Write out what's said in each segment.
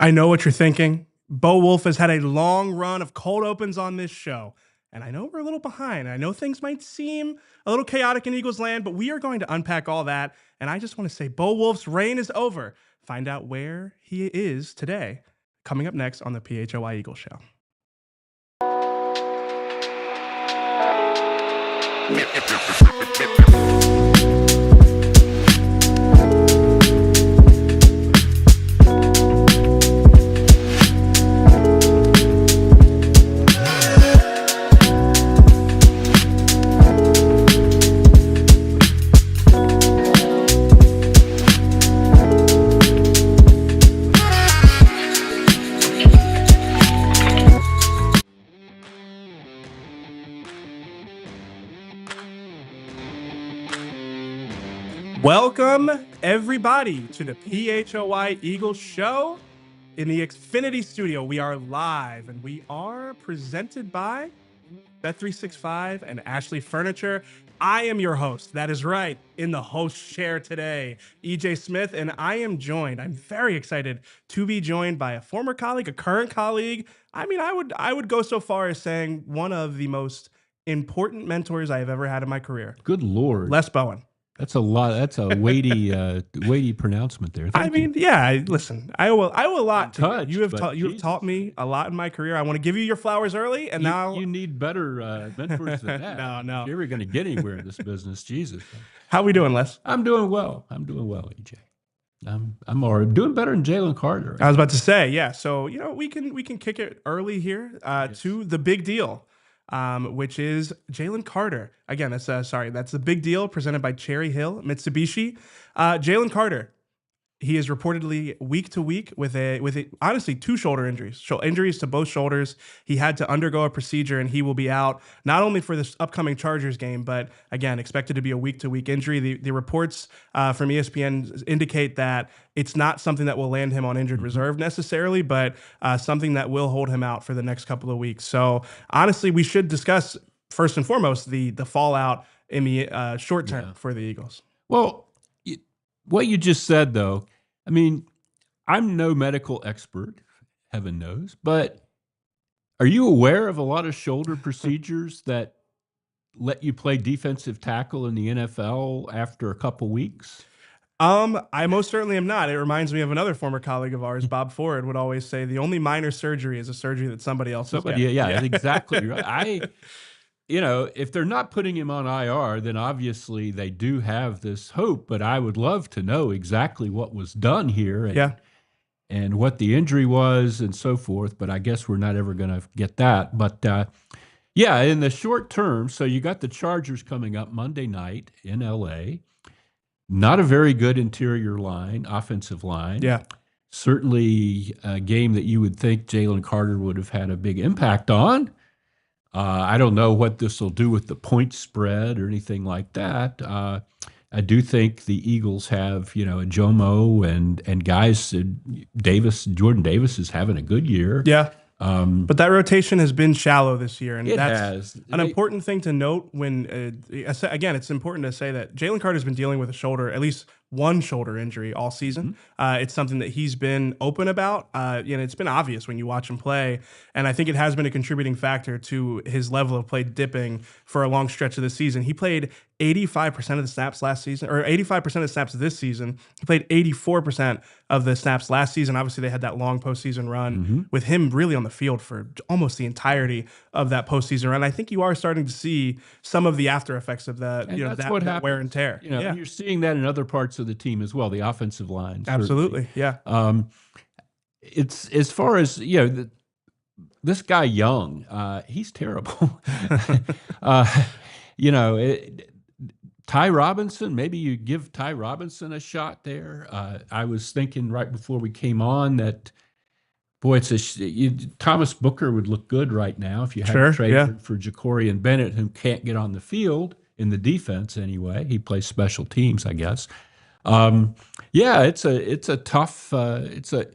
I know what you're thinking. Bo Wolf has had a long run of cold opens on this show. And I know we're a little behind. I know things might seem a little chaotic in Eagles land, but we are going to unpack all that. And I just want to say Bo Wolf's reign is over. Find out where he is today. Coming up next on the PHLY Eagles Show. Welcome, everybody, to the PHLY Eagles Show in the Xfinity studio. We are live, and we are presented by Bet365 and Ashley Furniture. I am your host. That is right, in the host chair today, EJ Smith, and I am joined. I'm very excited to be joined by a former colleague, a current colleague. I mean, I would go so far as saying one of the most important mentors I have ever had in my career. Good Lord. Les Bowen. That's a lot. That's a weighty pronouncement there. Listen, I owe a lot to you. You have taught me a lot in my career. I want to give you your flowers early, and now you need better mentors than that. No. If you're ever going to get anywhere in this business, Jesus. How we doing, Les? I'm doing well, EJ. I'm all right. Doing better than Jalen Carter. Right? I was about to say, yeah. So we can kick it early here to the big deal. Which is Jalen Carter. Again, that's the big deal presented by Cherry Hill Mitsubishi. Jalen Carter, he is reportedly week to week with honestly two shoulder injuries. Injuries to both shoulders. He had to undergo a procedure, and he will be out not only for this upcoming Chargers game, but again expected to be a week to week injury. The reports from ESPN indicate that it's not something that will land him on injured reserve necessarily, but something that will hold him out for the next couple of weeks. So honestly, we should discuss first and foremost the fallout in the short term for the Eagles. Well, what you just said, though, I mean, I'm no medical expert, heaven knows, but are you aware of a lot of shoulder procedures that let you play defensive tackle in the NFL after a couple weeks? I most certainly am not. It reminds me of another former colleague of ours, Bob Ford, would always say the only minor surgery is a surgery that somebody else is getting. Yeah, that's exactly right. If they're not putting him on IR, then obviously they do have this hope, but I would love to know exactly what was done here and what the injury was and so forth, but I guess we're not ever going to get that. But, in the short term, so you got the Chargers coming up Monday night in L.A., not a very good interior line, offensive line. Yeah. Certainly a game that you would think Jalen Carter would have had a big impact on. I don't know what this will do with the point spread or anything like that. I do think the Eagles have, a Jomo and guys. Jordan Davis is having a good year. Yeah. But that rotation has been shallow this year, and that's an important thing to note. When again, it's important to say that Jalen Carter has been dealing with at least one shoulder injury all season. It's something that he's been open about. It's been obvious when you watch him play, and I think it has been a contributing factor to his level of play dipping for a long stretch of the season. He played 85% of the snaps last season, or 85% of the snaps this season. He played 84% of the snaps last season. Obviously, they had that long postseason run with him really on the field for almost the entirety of that postseason run. I think you are starting to see some of the after effects of that, that wear and tear. You're seeing that in other parts of the team as well, the offensive line. Absolutely, certainly. Yeah. It's as far as this guy Young, he's terrible. Ty Robinson, maybe you give Ty Robinson a shot there. I was thinking right before we came on that, boy, Thomas Booker would look good right now if you had to trade for Ja'Cory Bennett, who can't get on the field in the defense anyway. He plays special teams, I guess. It's a tough, it's a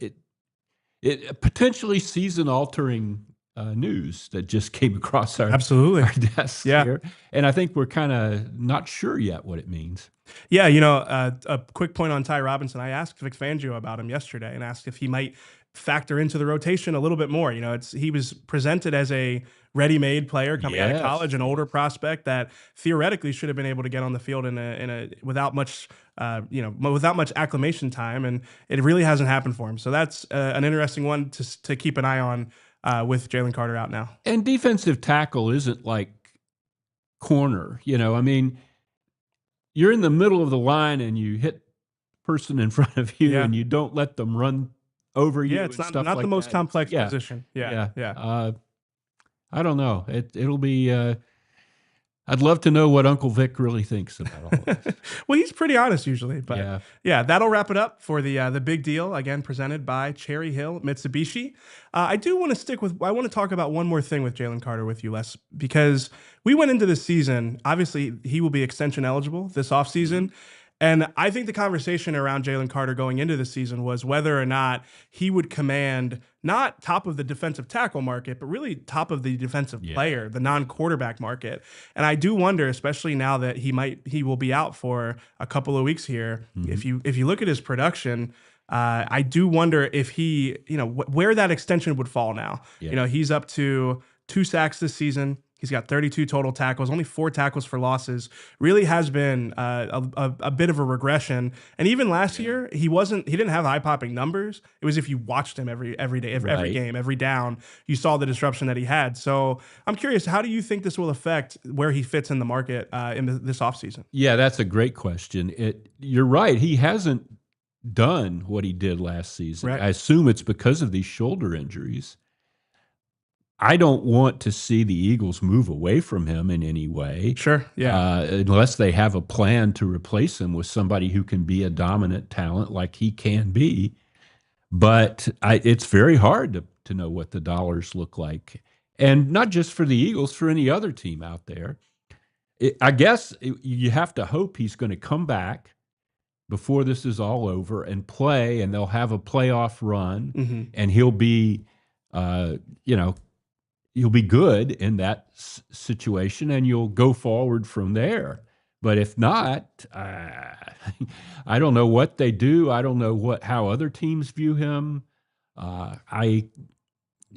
potentially season-altering news that just came across our Absolutely. our desks here, and I think we're kind of not sure yet what it means. Yeah, a quick point on Ty Robinson. I asked Vic Fangio about him yesterday and asked if he might factor into the rotation a little bit more. He was presented as a ready-made player coming out of college, an older prospect that theoretically should have been able to get on the field in a without much without much acclimation time, and it really hasn't happened for him. So that's an interesting one to keep an eye on with Jalen Carter out now. And defensive tackle isn't like corner. I mean, you're in the middle of the line and you hit person in front of you and you don't let them run over you. Yeah, it's not the most complex position. Yeah. I don't know. It'll be. I'd love to know what Uncle Vic really thinks about all this. Well, he's pretty honest usually, but that'll wrap it up for the big deal again presented by Cherry Hill Mitsubishi. I do want to I want to talk about one more thing with Jalen Carter with you, Les, because we went into this season. Obviously, he will be extension eligible this offseason. And I think the conversation around Jalen Carter going into the season was whether or not he would command not top of the defensive tackle market, but really top of the defensive player, the non-quarterback market. And I do wonder, especially now that he will be out for a couple of weeks here. Mm-hmm. If you look at his production, I do wonder if he, where that extension would fall now. Yeah. He's up to 2 sacks this season. He's got 32 total tackles, only 4 tackles for losses. Really has been a bit of a regression. And even last year, he didn't have eye-popping numbers. It was if you watched him every day, every game, every down, you saw the disruption that he had. So I'm curious, how do you think this will affect where he fits in the market in this offseason? Yeah, that's a great question. You're right. He hasn't done what he did last season. Right. I assume it's because of these shoulder injuries. I don't want to see the Eagles move away from him in any way. Sure, yeah. Unless they have a plan to replace him with somebody who can be a dominant talent like he can be. But it's very hard to know what the dollars look like. And not just for the Eagles, for any other team out there. I guess you have to hope he's going to come back before this is all over and play, and they'll have a playoff run, and he'll be, you'll be good in that situation, and you'll go forward from there. But if not, I don't know what they do. I don't know how other teams view him. I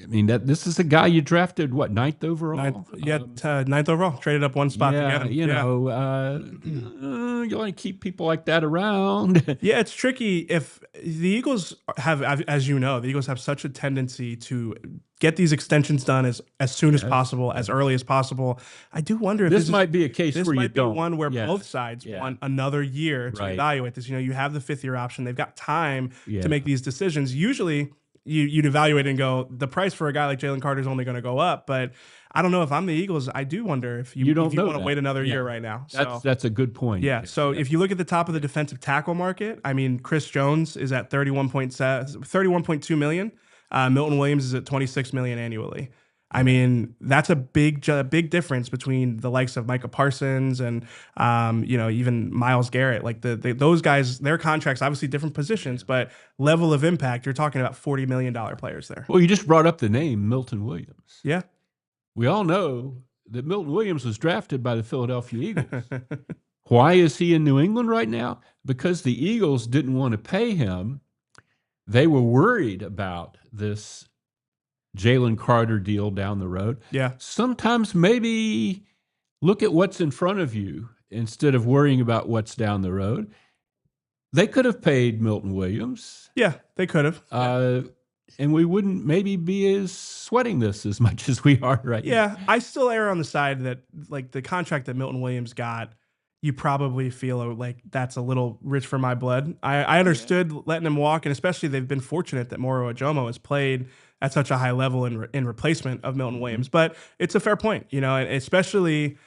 mean, this is a guy you drafted, what, 9th overall? 9th overall. Traded up one spot to get him. You want to keep people like that around. Yeah, it's tricky. If the Eagles have, as you know, the Eagles have such a tendency to get these extensions done as soon as possible, as early as possible. I do wonder if this might be a case where you don't. One where both sides want another year to evaluate this. You have the 5th-year option. They've got time to make these decisions. Usually, you'd evaluate and go, the price for a guy like Jalen Carter is only going to go up. But I don't know if I'm the Eagles. I do wonder if you want to wait another year right now. That's a good point. Yeah. So if you look at the top of the defensive tackle market, I mean, Chris Jones is at 31.2 million. Milton Williams is at 26 million annually. I mean, that's a big difference between the likes of Micah Parsons and even Myles Garrett. Like those guys, their contracts, obviously different positions, but level of impact, you're talking about $40 million players there. Well, you just brought up the name Milton Williams. Yeah. We all know that Milton Williams was drafted by the Philadelphia Eagles. Why is he in New England right now? Because the Eagles didn't want to pay him. They were worried about this Jalen Carter deal down the road. Yeah. Sometimes maybe look at what's in front of you instead of worrying about what's down the road. They could have paid Milton Williams. Yeah, they could have. And we wouldn't maybe be sweating this as much as we are right now. Yeah, I still err on the side that like the contract that Milton Williams got, you probably feel like that's a little rich for my blood. I understood letting him walk, and especially they've been fortunate that Moro Ojomo has played at such a high level in replacement of Milton Williams. But it's a fair point, and especially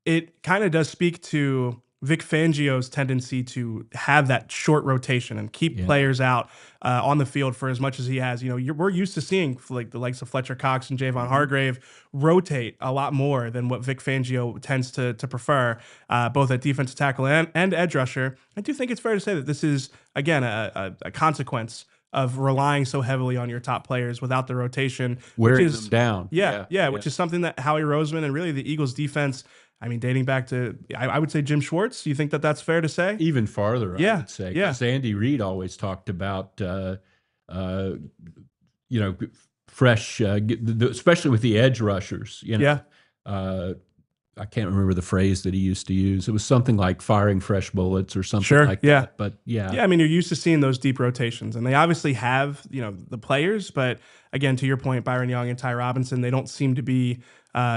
it kind of does speak to Vic Fangio's tendency to have that short rotation and keep players out on the field for as much as he has. We're used to seeing like the likes of Fletcher Cox and Javon Hargrave rotate a lot more than what Vic Fangio tends to prefer, both at defensive tackle and edge rusher. I do think it's fair to say that this is, again, a consequence of relying so heavily on your top players without the rotation, wearing them down. Yeah, which is something that Howie Roseman and really the Eagles defense, I mean, dating back to, I would say Jim Schwartz. Do you think that that's fair to say? Even farther, I would say. Yeah. Andy Reid always talked about, fresh, especially with the edge rushers. I can't remember the phrase that he used to use. It was something like firing fresh bullets or something like that. But yeah. I mean, you're used to seeing those deep rotations, and they obviously have, the players. But again, to your point, Byron Young and Ty Robinson, they don't seem to be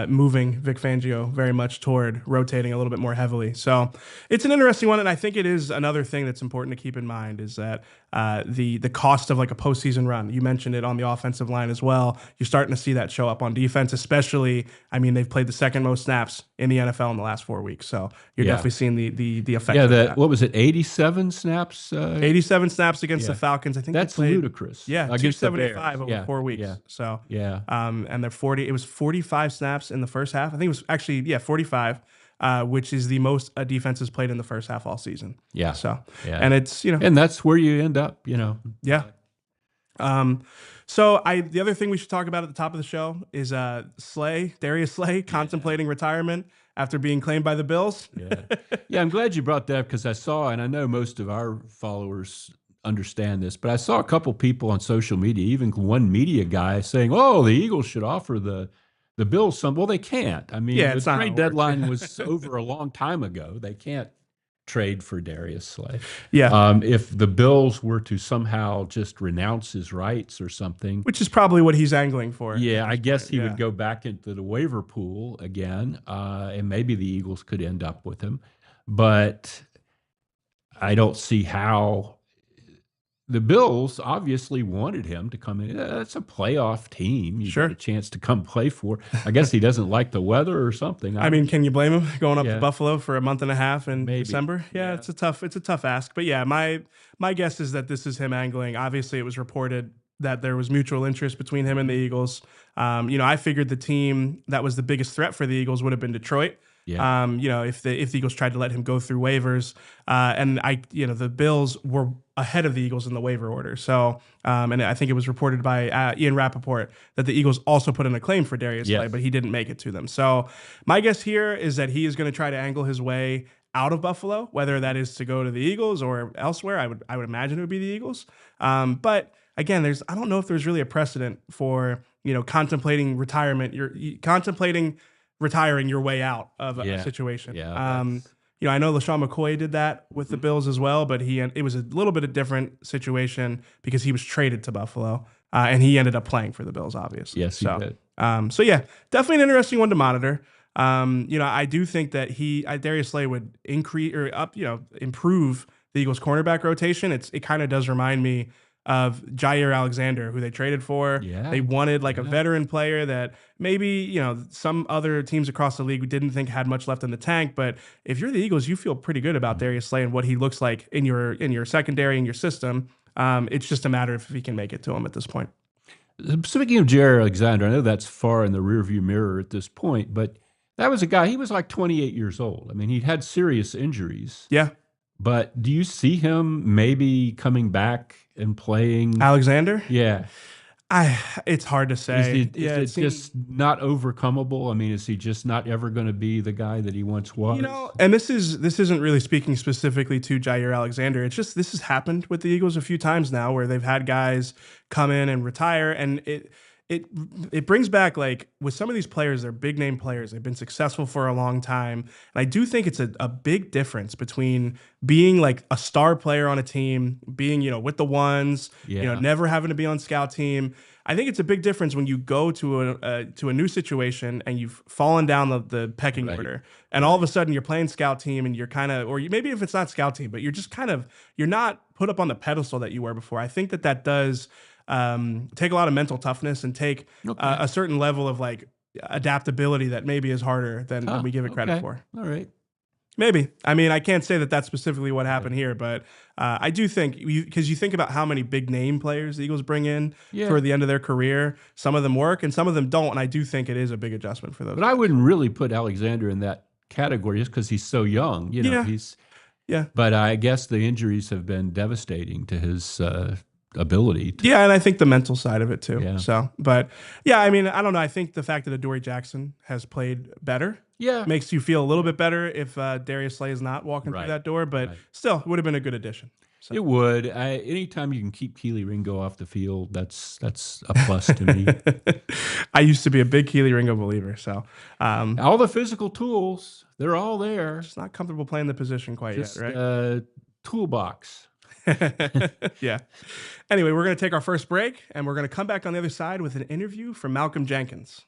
moving Vic Fangio very much toward rotating a little bit more heavily. So it's an interesting one, and I think it is another thing that's important to keep in mind is that the cost of like a postseason run. You mentioned it on the offensive line as well. You're starting to see that show up on defense, especially. I mean, they've played the second most snaps in the NFL in the last 4 weeks, so you're definitely seeing the effect. Yeah, of that. What was it? 87 snaps. 87 snaps against the Falcons. I think that's ludicrous. Yeah, 275 over 4 weeks. Yeah. So and they're 40. It was 45 snaps in the first half. I think it was actually 45. Which is the most a defense has played in the first half all season. Yeah. So, and it's, and that's where you end up, Yeah. So the other thing we should talk about at the top of the show is Darius Slay contemplating retirement after being claimed by the Bills. Yeah, I'm glad you brought that because I saw, and I know most of our followers understand this, but I saw a couple people on social media, even one media guy saying, "Oh, the Eagles should offer the Bills some." Well, they can't. I mean, the trade deadline was over a long time ago. They can't trade for Darius Slay. Yeah. If the Bills were to somehow just renounce his rights or something, which is probably what he's angling for. Yeah, I guess he would go back into the waiver pool again, and maybe the Eagles could end up with him. But I don't see how. The Bills obviously wanted him to come in. That's a playoff team. You get a chance to come play for. I guess he doesn't like the weather or something. I mean, can you blame him going up to Buffalo for a month and a half in December? Yeah, it's a tough ask. But yeah, my guess is that this is him angling. Obviously, it was reported that there was mutual interest between him and the Eagles. I figured the team that was the biggest threat for the Eagles would have been Detroit. Yeah. If the Eagles tried to let him go through waivers, and the Bills were ahead of the Eagles in the waiver order. So, and I think it was reported by Ian Rappaport that the Eagles also put in a claim for Darius Slay, but he didn't make it to them. So my guess here is that he is going to try to angle his way out of Buffalo, whether that is to go to the Eagles or elsewhere. I would imagine it would be the Eagles. But again, I don't know if there's really a precedent for, contemplating retirement. You're contemplating retiring your way out of a situation. I know LaShawn McCoy did that with the Bills as well, but it was a little bit of different situation because he was traded to Buffalo, and he ended up playing for the Bills, obviously. Yes, he did. So yeah, definitely an interesting one to monitor. I do think that Darius Slay would improve the Eagles' cornerback rotation. It kind of does remind me of Jair Alexander, who they traded for. Yeah. They wanted a veteran player that maybe, some other teams across the league didn't think had much left in the tank. But if you're the Eagles, you feel pretty good about Darius Slay and what he looks like in your secondary, in your system. It's just a matter of if he can make it to him at this point. Speaking of Jair Alexander, I know that's far in the rearview mirror at this point, but that was a guy, he was like 28 years old. I mean, he'd had serious injuries. Yeah. But do you see him maybe coming back and playing? Alexander? Yeah. It's hard to say. Is it just not overcomable? I mean, is he just not ever going to be the guy that he once was? And this isn't really speaking specifically to Jair Alexander. It's just this has happened with the Eagles a few times now where they've had guys come in and retire, and it brings back, like, with some of these players, they're big name players. They've been successful for a long time. And I do think it's a big difference between being like a star player on a team, being, with the ones, never having to be on scout team. I think it's a big difference when you go to a new situation and you've fallen down the pecking order, and all of a sudden you're playing scout team and you're kind of, or maybe if it's not scout team, but you're just you're not put up on the pedestal that you were before. I think that does take a lot of mental toughness and take a certain level of adaptability that maybe is harder than we give it credit for. All right. Maybe. I mean, I can't say that that's specifically what happened here, but I do think, because you think about how many big name players the Eagles bring in for the end of their career. Some of them work and some of them don't, and I do think it is a big adjustment for those. But I wouldn't really put Alexander in that category just because he's so young. But I guess the injuries have been devastating to his ability. And I think the mental side of it too. Yeah. So, but yeah, I mean, I don't know. I think the fact that Adoree Jackson has played better makes you feel a little bit better if Darius Slay is not walking through that door, but still, it would have been a good addition. So. It would. Anytime you can keep Keely Ringo off the field, that's a plus to me. I used to be a big Keely Ringo believer. So all the physical tools, they're all there. Just not comfortable playing the position quite yet, right? Toolbox. Yeah. Anyway, we're going to take our first break, and we're going to come back on the other side with an interview from Malcolm Jenkins.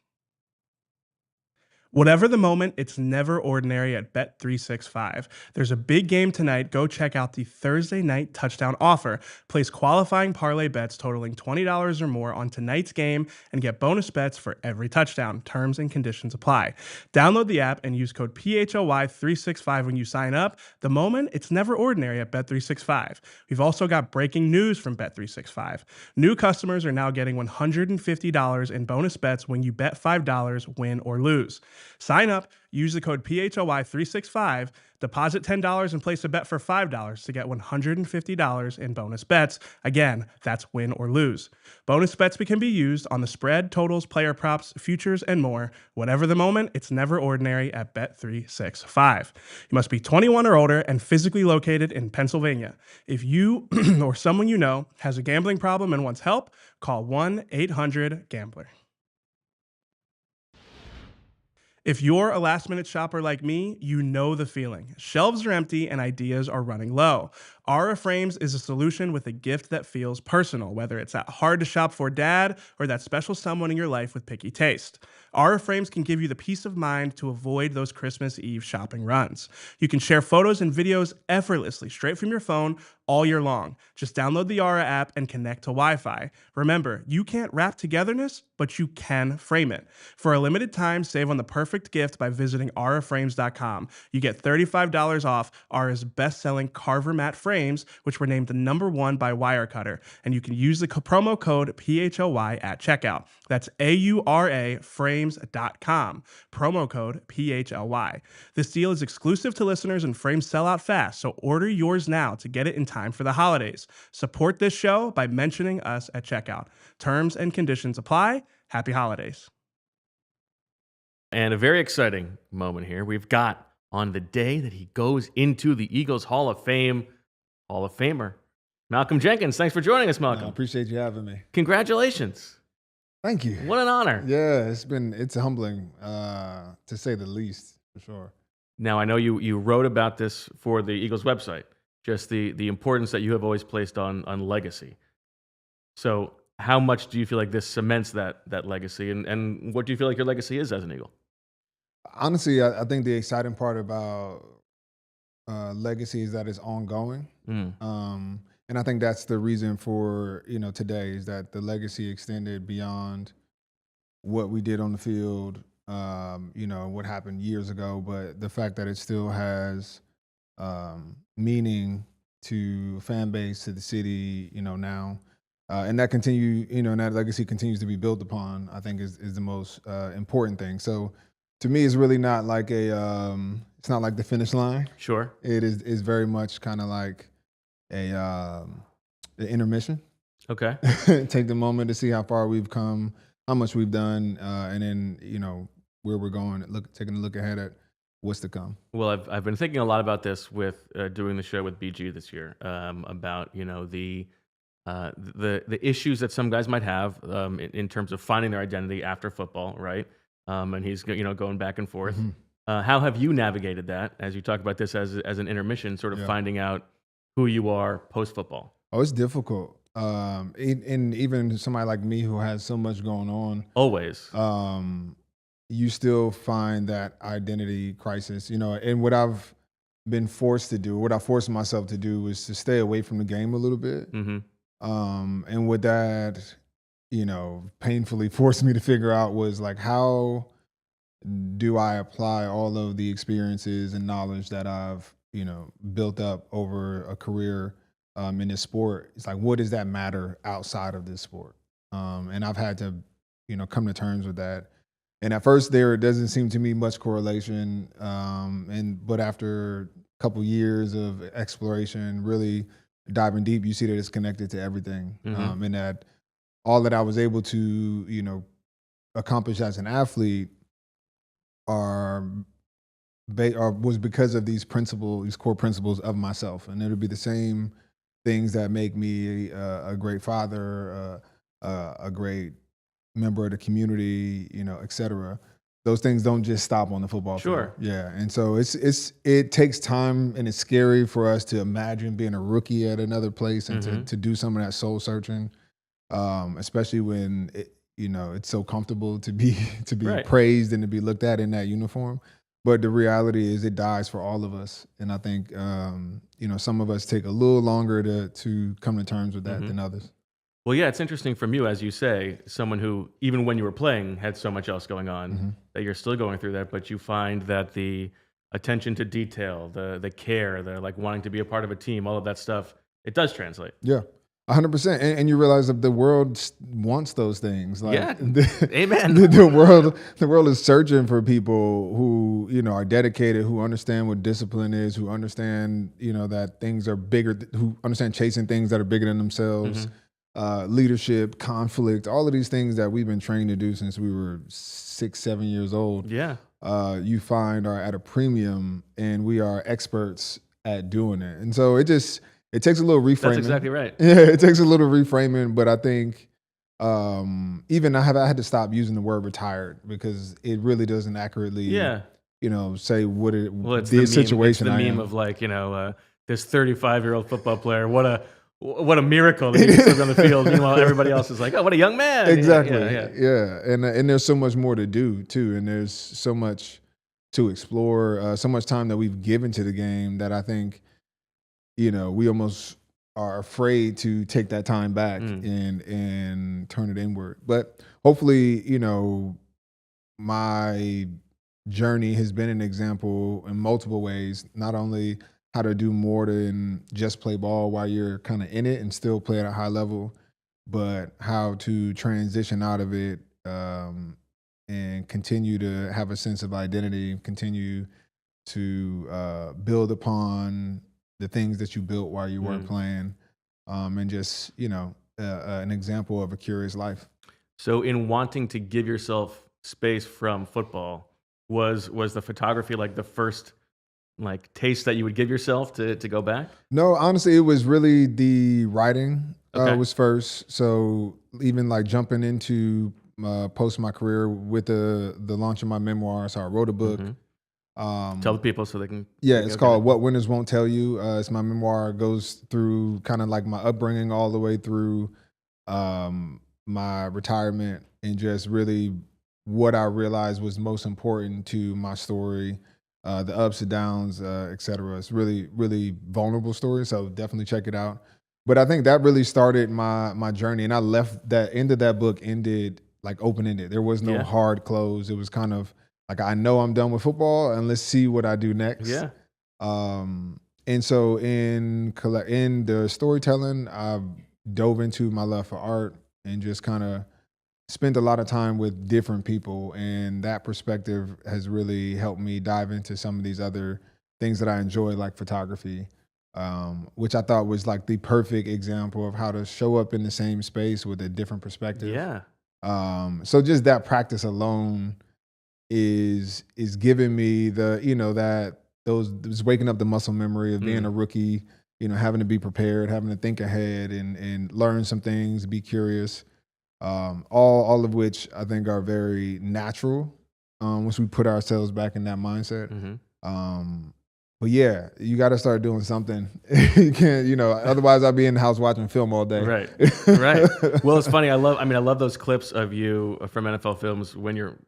Whatever the moment, it's never ordinary at Bet365. There's a big game tonight. Go check out the Thursday night touchdown offer. Place qualifying parlay bets totaling $20 or more on tonight's game and get bonus bets for every touchdown. Terms and conditions apply. Download the app and use code PHLY365 when you sign up. The moment, it's never ordinary at Bet365. We've also got breaking news from Bet365. New customers are now getting $150 in bonus bets when you bet $5, win or lose. Sign up, use the code PHLY365, deposit $10 and place a bet for $5 to get $150 in bonus bets. Again, that's win or lose. Bonus bets can be used on the spread, totals, player props, futures, and more. Whatever the moment, it's never ordinary at Bet365. You must be 21 or older and physically located in Pennsylvania. If you or someone you know has a gambling problem and wants help, call 1-800-GAMBLER. If you're a last-minute shopper like me, you know the feeling. Shelves are empty and ideas are running low. Aura Frames is a solution with a gift that feels personal, whether it's that hard-to-shop for dad or that special someone in your life with picky taste. Aura Frames can give you the peace of mind to avoid those Christmas Eve shopping runs. You can share photos and videos effortlessly, straight from your phone, all year long. Just download the Aura app and connect to Wi-Fi. Remember, you can't wrap togetherness, but you can frame it. For a limited time, save on the perfect gift by visiting auraframes.com. You get $35 off Aura's best-selling Carver Mat frames, which were named the #1 by Wirecutter, and you can use the promo code PHLY at checkout. That's auraframes.com. Promo code PHLY. This deal is exclusive to listeners and frames sell out fast, so order yours now to get it in time for the holidays. Support this show by mentioning us at checkout. Terms and conditions apply. Happy holidays. And a very exciting moment here. We've got on the day that he goes into the Eagles Hall of Fame, Hall of Famer, Malcolm Jenkins. Thanks for joining us, Malcolm. I appreciate you having me. Congratulations. Thank you. What an honor. Yeah, it's humbling, to say the least, for sure. Now, I know you wrote about this for the Eagles website, just the importance that you have always placed on legacy. So how much do you feel like this cements that legacy, and what do you feel like your legacy is as an Eagle? Honestly, I think the exciting part about legacy is that it's ongoing. And I think that's the reason for, today is that the legacy extended beyond what we did on the field, what happened years ago, but the fact that it still has meaning to fan base, to the city, now. And that and that legacy continues to be built upon, I think is the most important thing. So to me, it's really not like it's not like the finish line. Sure. It is very much kind of like an intermission. Okay. Take the moment to see how far we've come, how much we've done, and then, where we're going, taking a look ahead at what's to come. Well, I've been thinking a lot about this with doing the show with BG this year, about, the issues that some guys might have in terms of finding their identity after football, right? And he's going back and forth. Mm-hmm. How have you navigated that as you talk about this as an intermission, sort of finding out who you are post football? Oh, it's difficult. And even somebody like me who has so much going on, always, you still find that identity crisis. And what I've been forced to do, what I forced myself to do, was to stay away from the game a little bit. Mm-hmm. And what that, painfully forced me to figure out was like, how do I apply all of the experiences and knowledge that I've, built up over a career in this sport? It's like, what does that matter outside of this sport? And I've had to, come to terms with that. And at first there doesn't seem to me much correlation. But after a couple years of exploration, really diving deep, you see that it's connected to everything, and that all that I was able to, accomplish as an athlete was because of these core principles of myself, and it'll be the same things that make me a great father, a great member of the community, et cetera. Those things don't just stop on the football field. Yeah. And so it takes time, and it's scary for us to imagine being a rookie at another place and to do some of that soul searching, especially when it's so comfortable to be praised and to be looked at in that uniform. But the reality is it dies for all of us. And I think, some of us take a little longer to come to terms with that than others. Well, yeah, it's interesting from you, as you say, someone who, even when you were playing, had so much else going on, that you're still going through that, but you find that the attention to detail, the care, the like wanting to be a part of a team, all of that stuff, it does translate. Yeah. 100%, and you realize that the world wants those things. Like, amen. The world is searching for people who are dedicated, who understand what discipline is, who understand that things are bigger, who understand chasing things that are bigger than themselves, leadership, conflict, all of these things that we've been trained to do since we were 6-7 years old. Yeah, you find are at a premium, and we are experts at doing it, and so it takes a little reframing. That's exactly right. Yeah, it takes a little reframing, but I think even I had to stop using the word retired because it really doesn't accurately, say what the situation. It's the meme of like, this 35-year-old football player. What a miracle that he can still be on the field. Meanwhile, everybody else is like, oh, what a young man. Exactly. Yeah. And there's so much more to do too, and there's so much to explore, so much time that we've given to the game that I think. We almost are afraid to take that time back and turn it inward. But hopefully, my journey has been an example in multiple ways, not only how to do more than just play ball while you're kind of in it and still play at a high level, but how to transition out of it and continue to have a sense of identity, continue to build upon the things that you built while you weren't playing, and just, an example of a curious life. So in wanting to give yourself space from football, was the photography like the first like taste that you would give yourself to go back? No, honestly, it was really the writing was first. So even like jumping into post my career with the launch of my memoir, so I wrote a book. Tell the people so they can. Yeah, it's called What Winners Won't Tell You. It's my memoir. It goes through kind of like my upbringing all the way through my retirement and just really what I realized was most important to my story, the ups and downs, et cetera. It's really, really vulnerable story, so definitely check it out. But I think that really started my journey, and I left that end of that book ended like open-ended. There was no hard close. It was kind of like, I know I'm done with football, and let's see what I do next. Yeah. And so in the storytelling, I dove into my love for art and just kind of spent a lot of time with different people. And that perspective has really helped me dive into some of these other things that I enjoy, like photography, which I thought was like the perfect example of how to show up in the same space with a different perspective. Yeah. So just that practice alone is giving me is waking up the muscle memory of being a rookie, having to be prepared, having to think ahead and learn some things, be curious, all of which I think are very natural once we put ourselves back in that mindset. But yeah, you got to start doing something. You can't, otherwise I'll be in the house watching film all day. Right. Right. Well, it's funny. I love those clips of you from NFL films when you're,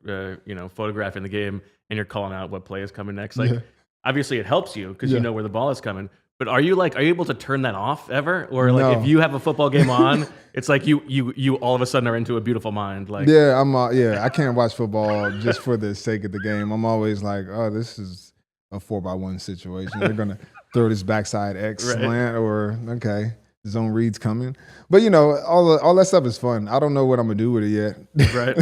photographing the game and you're calling out what play is coming next. Like, obviously it helps you because you know where the ball is coming. But are you able to turn that off ever? Or like if you have a football game on, it's like you all of a sudden are into a beautiful mind. Like I can't watch football just for the sake of the game. I'm always like, oh, this is a 4x1 situation. They're gonna throw this backside X slant, or okay. zone reads coming. But all that stuff is fun. I don't know what I'm gonna do with it yet. Right.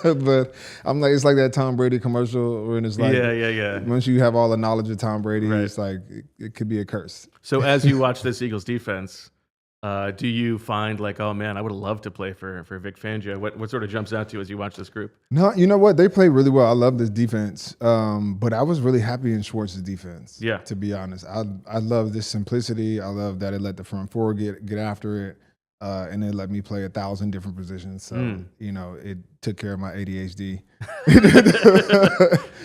But I'm like, it's like that Tom Brady commercial when it's like, yeah. once you have all the knowledge of Tom Brady, Right. it's like it could be a curse. So as you watch this Eagles defense, do you find like, oh man, I would love to play for Vic Fangio? What sort of jumps out to you as you watch this group? No, you know what? They play really well. I love this defense. But I was really happy in Schwartz's defense. Yeah. To be honest, I love this simplicity. I love that it let the front four get after it, and it let me play 1,000 different positions. So it took care of my ADHD.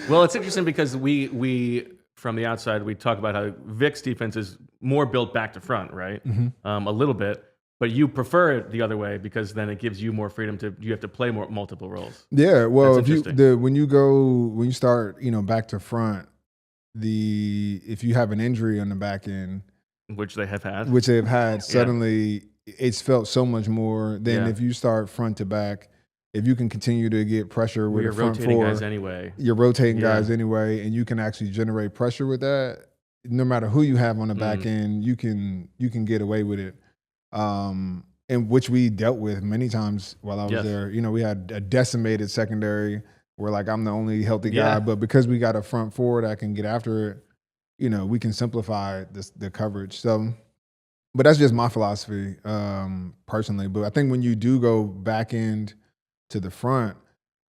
Well, it's interesting because we from the outside, we talk about how Vic's defense is more built back to front, right? Mm-hmm. A little bit, but you prefer it the other way because then it gives you more freedom you have to play multiple roles. Yeah, well, That's when you start, back to front, if you have an injury on the back end, which they have had, suddenly it's felt so much more than if you start front to back. If you can continue to get pressure with you're the front rotating four, guys anyway. You're rotating guys anyway, and you can actually generate pressure with that. No matter who you have on the back end, you can get away with it. And which we dealt with many times while I was there. We had a decimated secondary where like I'm the only healthy guy, but because we got a front four that can get after it, we can simplify the coverage. So, but that's just my philosophy personally. But I think when you do go back end to the front,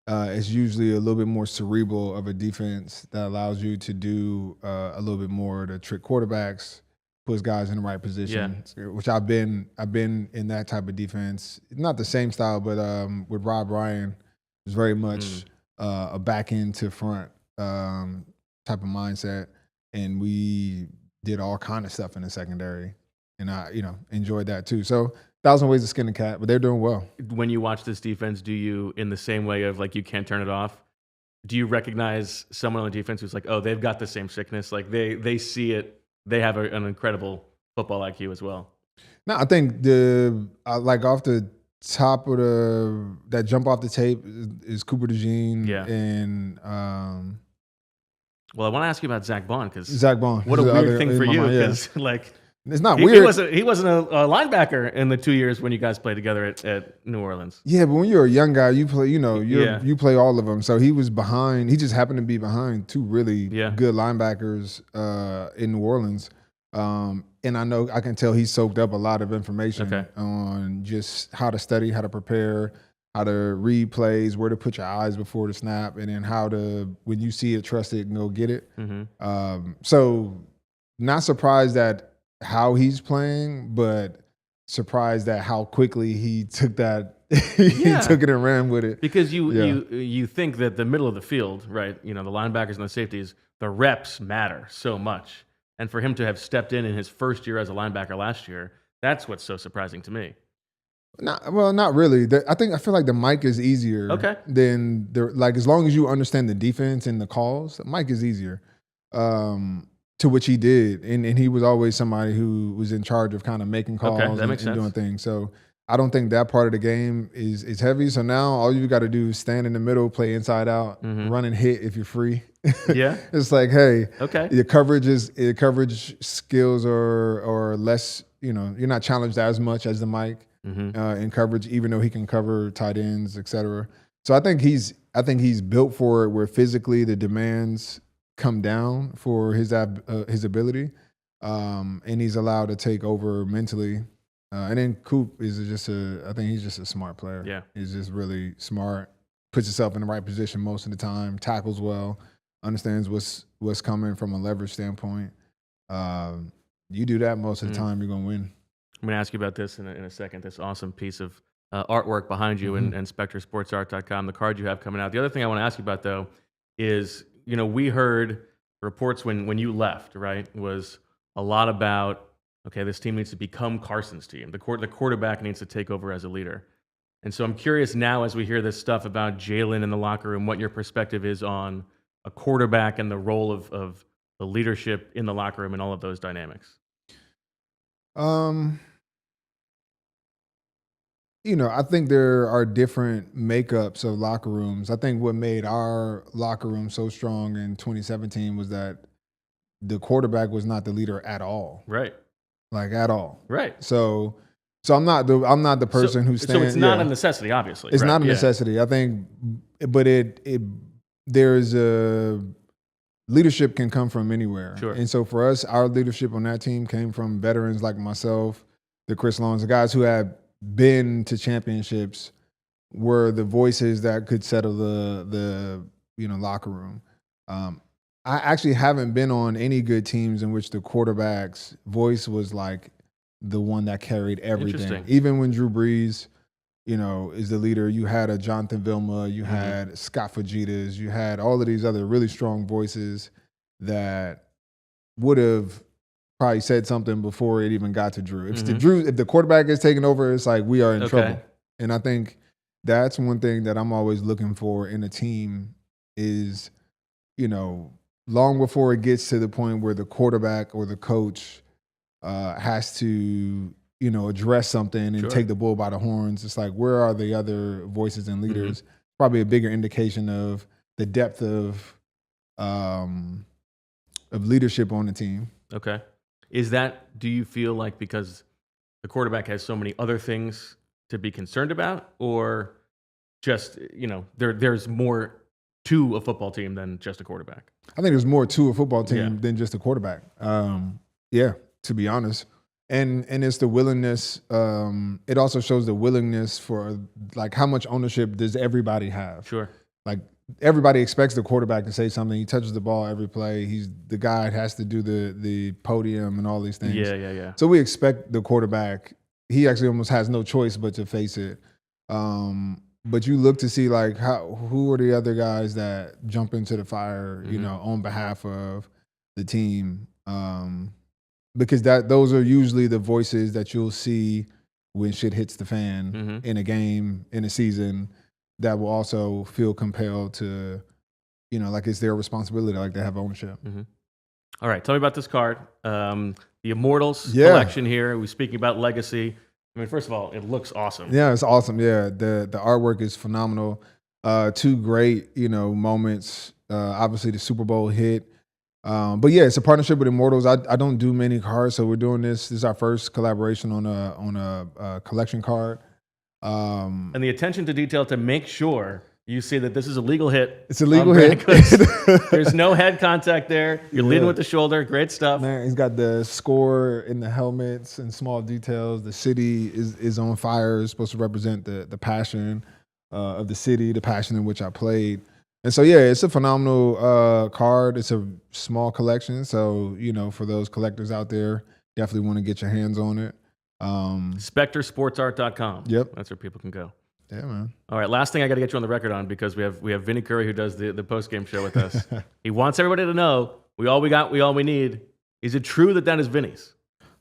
it's usually a little bit more cerebral of a defense that allows you to do a little bit more to trick quarterbacks, puts guys in the right position. Which I've been in that type of defense. Not the same style, but with Rob Ryan, it's very much a back end to front type of mindset, and we did all kind of stuff in the secondary, and I enjoyed that too. So 1,000 ways to skin a cat, but they're doing well. When you watch this defense, do you, in the same way of like you can't turn it off, do you recognize someone on the defense who's like, oh, they've got the same sickness, like they see it, they have an incredible football IQ as well? No, I think like off the top of that jump off the tape is Cooper DeJean. And well, I want to ask you about Zach Bond because Zach Bond, what a weird thing for you because like. It's not weird. He wasn't a linebacker in the 2 years when you guys played together at New Orleans. Yeah, but when you're a young guy, you play. You play all of them. So he was behind. He just happened to be behind two really good linebackers in New Orleans. And I can tell he soaked up a lot of information on just how to study, how to prepare, how to read plays, where to put your eyes before the snap, and then how to, when you see it, trust it and go get it. So not surprised at how he's playing, but surprised at how quickly he took that. He took it and ran with it. Because you think that the middle of the field, right? The linebackers and the safeties, the reps matter so much. And for him to have stepped in his first year as a linebacker last year, that's what's so surprising to me. Not really. I feel like the mic is easier. Than like as long as you understand the defense and the calls, the mic is easier. To which he did, and he was always somebody who was in charge of kind of making calls and doing things. So I don't think that part of the game is heavy. So now all you got to do is stand in the middle, play inside out, run and hit if you're free. It's like, hey, your coverage skills are less. You're not challenged as much as the mic in coverage, even though he can cover tight ends, etc. So I think he's built for it, where physically the demands come down for his ability, and he's allowed to take over mentally. And then Coop is I think he's just a smart player. Yeah, he's just really smart. Puts himself in the right position most of the time. Tackles well. Understands what's coming from a leverage standpoint. You do that most of the time, you're gonna win. I'm gonna ask you about this in a second. This awesome piece of artwork behind you and SpectreSportsArt.com. The card you have coming out. The other thing I want to ask you about though is, we heard reports when you left, right, was a lot about, okay, this team needs to become Carson's team. The quarterback needs to take over as a leader. And so I'm curious now, as we hear this stuff about Jalen in the locker room, what your perspective is on a quarterback and the role of the leadership in the locker room and all of those dynamics. I think there are different makeups of locker rooms. I think what made our locker room so strong in 2017 was that the quarterback was not the leader at all. Right. like at all. Right. So I'm not the person who's saying. So it's not a necessity, obviously. It's right? not a necessity. I think, but there's a leadership can come from anywhere. Sure. And so for us, our leadership on that team came from veterans like myself, the Chris Longs, the guys who have been to championships, were the voices that could settle the locker room. I actually haven't been on any good teams in which the quarterback's voice was like the one that carried everything. Even when Drew Brees, is the leader, you had a Jonathan Vilma, you had Scott Fajitas, you had all of these other really strong voices that would have probably said something before it even got to Drew. If the quarterback is taking over, it's like we are in trouble. And I think that's one thing that I'm always looking for in a team is, long before it gets to the point where the quarterback or the coach has to, address something and take the bull by the horns. It's like, where are the other voices and leaders? Probably a bigger indication of the depth of leadership on the team. Okay. Do you feel like because the quarterback has so many other things to be concerned about, or just, there's more to a football team than just a quarterback? I think there's more to a football team than just a quarterback. To be honest. And it's the willingness. It also shows the willingness for, like, how much ownership does everybody have? Sure. Like, everybody expects the quarterback to say something. He touches the ball every play. He's the guy that has to do the podium and all these things. Yeah. So we expect the quarterback. He actually almost has no choice but to face it. But you look to see, like, who are the other guys that jump into the fire, on behalf of the team. Because those are usually the voices that you'll see when shit hits the fan in a game, in a season, that will also feel compelled to, like it's their responsibility, like they have ownership. All right, tell me about this card. The Immortals collection here. We're speaking about legacy. I mean, first of all, it looks awesome. Yeah, it's awesome. Yeah, the artwork is phenomenal. Two great, moments. Obviously, the Super Bowl hit. But yeah, it's a partnership with Immortals. I don't do many cards, so we're doing this. This is our first collaboration on a collection card. And the attention to detail to make sure you see that this is a legal hit. It's a legal hit. There's no head contact there. You're leading with the shoulder. Great stuff. Man, he's got the score in the helmets and small details. The city is on fire. It's supposed to represent the passion of the city, the passion in which I played. And so, yeah, it's a phenomenal card. It's a small collection. So, for those collectors out there, definitely want to get your hands on it. SpectreSportsArt.com. Yep. That's where people can go. Yeah, man. All right, last thing I got to get you on the record on, because we have Vinny Curry, who does the post-game show with us. He wants everybody to know we all we need. Is it true that is Vinny's?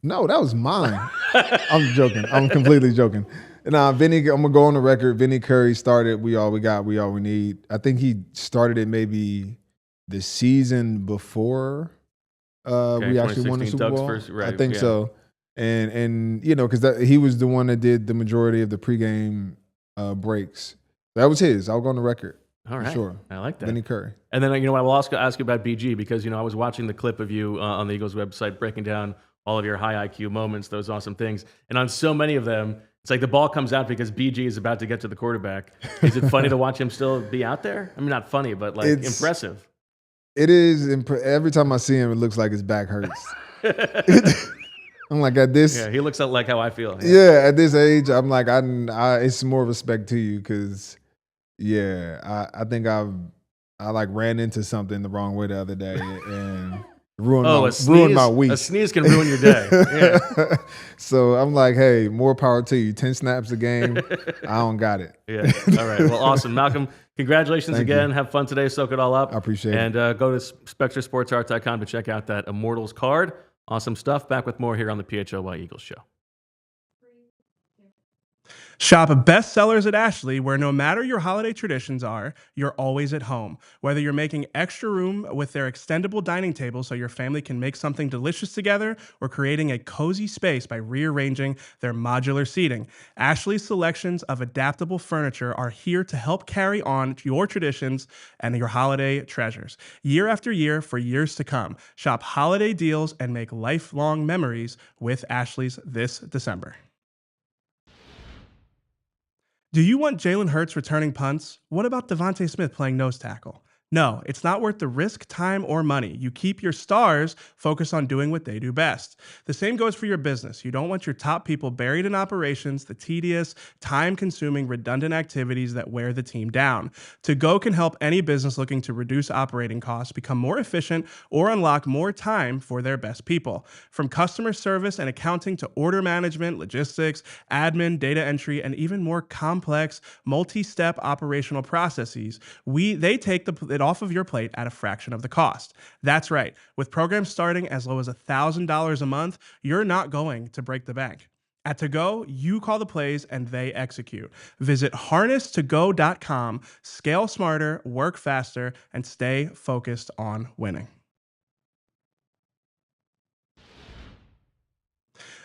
No, that was mine. I'm joking. I'm completely joking. Nah, Vinny, I'm going to go on the record. Vinny Curry started We All We Got, We All We Need. I think he started it maybe the season before we actually won the Super Bowl. I think so. And because he was the one that did the majority of the pregame breaks. That was his. I'll go on the record. All right. Sure. I like that. Vinny Curry. And then, I will also ask you about BG, because, I was watching the clip of you on the Eagles website breaking down all of your high IQ moments, those awesome things. And on so many of them, it's like the ball comes out because BG is about to get to the quarterback. Is it funny to watch him still be out there? I mean, not funny, but impressive. It is. Every time I see him, it looks like his back hurts. I'm like, at this. Yeah, he looks like how I feel. Yeah, at this age, I'm like, it's more respect to you because, I think I ran into something the wrong way the other day and ruined my week. A sneeze can ruin your day. Yeah. So I'm like, hey, more power to you. 10 snaps a game, I don't got it. Yeah. All right. Well, awesome. Malcolm, congratulations again. Have fun today. Soak it all up. I appreciate it. And go to SpectreSportsArt.com to check out that Immortals card. Awesome stuff. Back with more here on the PHLY Eagles Show. Shop bestsellers at Ashley, where no matter your holiday traditions are, you're always at home. Whether you're making extra room with their extendable dining table so your family can make something delicious together, or creating a cozy space by rearranging their modular seating, Ashley's selections of adaptable furniture are here to help carry on your traditions and your holiday treasures. Year after year for years to come, shop holiday deals and make lifelong memories with Ashley's this December. Do you want Jalen Hurts returning punts? What about Devontae Smith playing nose tackle? No, it's not worth the risk, time, or money. You keep your stars focused on doing what they do best. The same goes for your business. You don't want your top people buried in operations, the tedious, time-consuming, redundant activities that wear the team down. To Go can help any business looking to reduce operating costs, become more efficient, or unlock more time for their best people. From customer service and accounting to order management, logistics, admin, data entry, and even more complex, multi-step operational processes, they take it off of your plate at a fraction of the cost. That's right. With programs starting as low as $1,000 a month, you're not going to break the bank. At To Go, you call the plays and they execute. Visit harnesstogo.com, scale smarter, work faster, and stay focused on winning.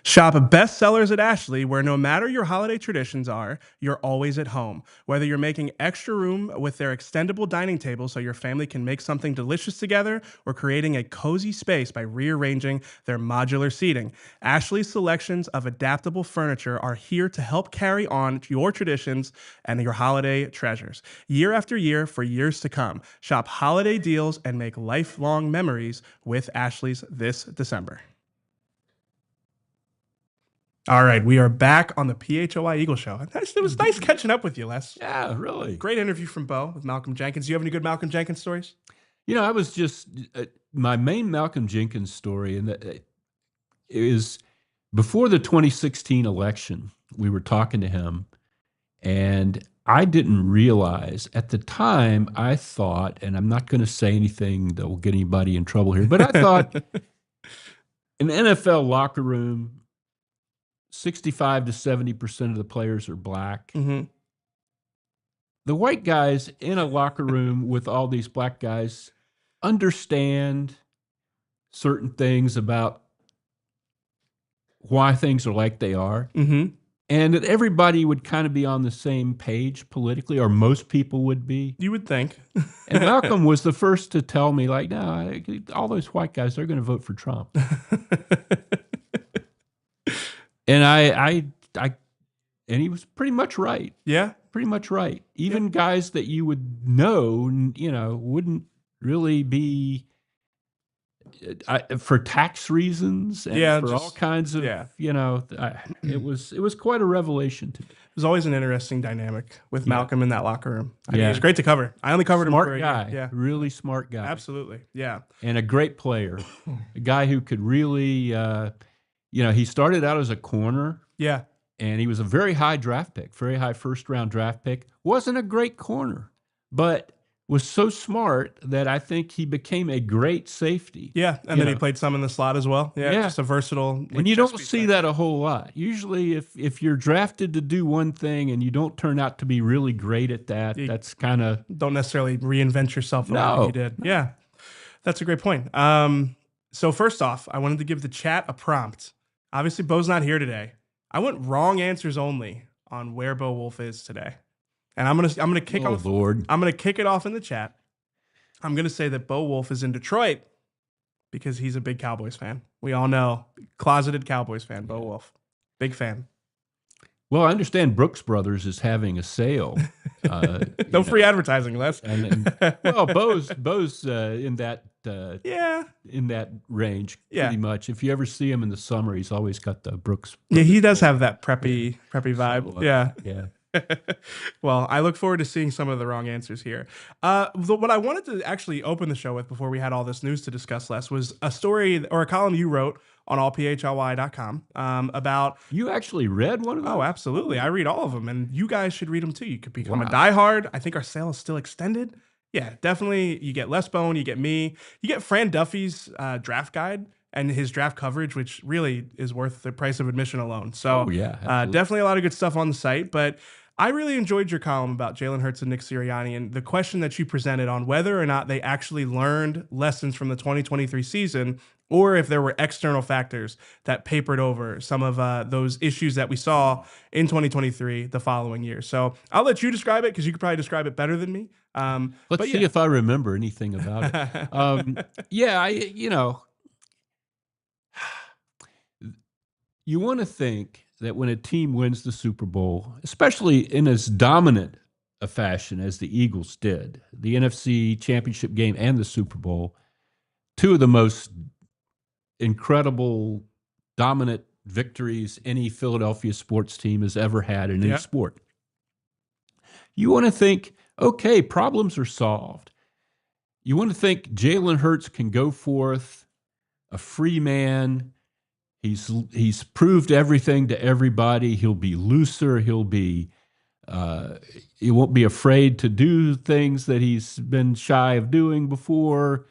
Shop bestsellers at Ashley, where no matter your holiday traditions are, you're always at home. Whether you're making extra room with their extendable dining table so your family can make something delicious together, or creating a cozy space by rearranging their modular seating, Ashley's selections of adaptable furniture are here to help carry on your traditions and your holiday treasures. Year after year for years to come, shop holiday deals and make lifelong memories with Ashley's this December. All right, we are back on the PHLY Eagle Show. It was nice catching up with you, Les. Yeah, really. Great interview from Bo with Malcolm Jenkins. Do you have any good Malcolm Jenkins stories? You know, I was just my main Malcolm Jenkins story, and it is before the 2016 election. We were talking to him, and I didn't realize at the time. I thought, and I'm not going to say anything that will get anybody in trouble here, but I thought an NFL locker room, 65 to 70% of the players are black. Mm-hmm. The white guys in a locker room with all these black guys understand certain things about why things are like they are. Mm-hmm. And that everybody would kind of be on the same page politically, or most people would be. You would think. And Malcolm was the first to tell me, like, no, all those white guys, they're going to vote for Trump. And and he was pretty much right. Yeah. Pretty much right. Even guys that you would know, wouldn't really be for tax reasons and for all kinds of, it was quite a revelation to me. There's always an interesting dynamic with Malcolm in that locker room. I mean, it's great to cover. I only covered him for a guy. year. Yeah. Really smart guy. Absolutely. Yeah. And a great player. A guy who could really, he started out as a corner. Yeah. And he was a very high draft pick, very high first-round draft pick. Wasn't a great corner, but was so smart that I think he became a great safety. Yeah, and then he played some in the slot as well. Yeah, just a versatile. And you don't see that a whole lot. Usually if you're drafted to do one thing and you don't turn out to be really great at that, that's kind of... Don't necessarily reinvent yourself the way you did. Yeah, that's a great point. So first off, I wanted to give the chat a prompt. Obviously, Bo's not here today. I went wrong answers only on where Bo Wolf is today. And I'm gonna kick off. Lord. I'm gonna kick it off in the chat. I'm gonna say that Bo Wolf is in Detroit because he's a big Cowboys fan. We all know, closeted Cowboys fan, Bo Wolf, big fan. Well, I understand Brooks Brothers is having a sale. No free advertising, Les. Well, Bo's in that in that range pretty much. If you ever see him in the summer, he's always got the Brooks. Yeah, he does have that preppy vibe. So, yeah. Well, I look forward to seeing some of the wrong answers here. What I wanted to actually open the show with before we had all this news to discuss, Les, was a story or a column you wrote on allphly.com about... You actually read one of those? Oh, absolutely. I read all of them, and you guys should read them too. You could become a diehard. I think our sale is still extended. Yeah, definitely. You get Les Bowen, you get me, you get Fran Duffy's draft guide. and his draft coverage, which really is worth the price of admission alone. So absolutely. definitely a lot of good stuff on the site. But I really enjoyed your column about Jalen Hurts and Nick Sirianni and the question that you presented on whether or not they actually learned lessons from the 2023 season, or if there were external factors that papered over some of those issues that we saw in 2023 the following year. So I'll let you describe it because you could probably describe it better than me. Let's see if I remember anything about it. You want to think that when a team wins the Super Bowl, especially in as dominant a fashion as the Eagles did, the NFC Championship game and the Super Bowl, two of the most incredible, dominant victories any Philadelphia sports team has ever had in any sport. You want to think, okay, problems are solved. You want to think Jalen Hurts can go forth a free man. He's proved everything to everybody. He'll be looser. He won't be afraid to do things that he's been shy of doing before.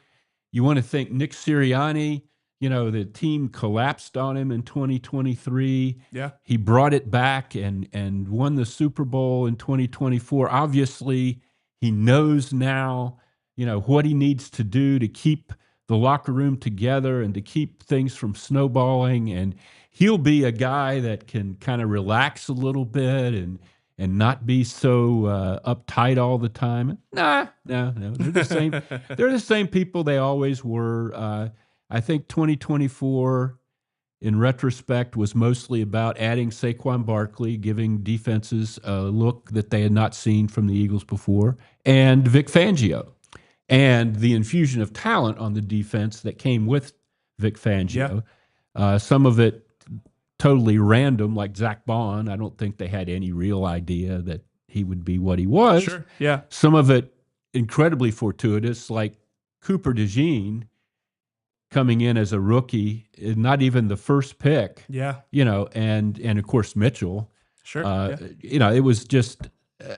You want to think Nick Sirianni, the team collapsed on him in 2023. Yeah. He brought it back and won the Super Bowl in 2024. Obviously, he knows now, what he needs to do to keep the locker room together and to keep things from snowballing. And he'll be a guy that can kind of relax a little bit and not be so uptight all the time. No. They're the same. They're the same people they always were. I think 2024, in retrospect, was mostly about adding Saquon Barkley, giving defenses a look that they had not seen from the Eagles before, and Vic Fangio, and the infusion of talent on the defense that came with Vic Fangio. Some of it totally random, like Zach Bond. I don't think they had any real idea that he would be what he was. Sure, yeah. Some of it incredibly fortuitous, like Cooper DeJean coming in as a rookie, not even the first pick. Yeah. And of course Mitchell. Sure. It was just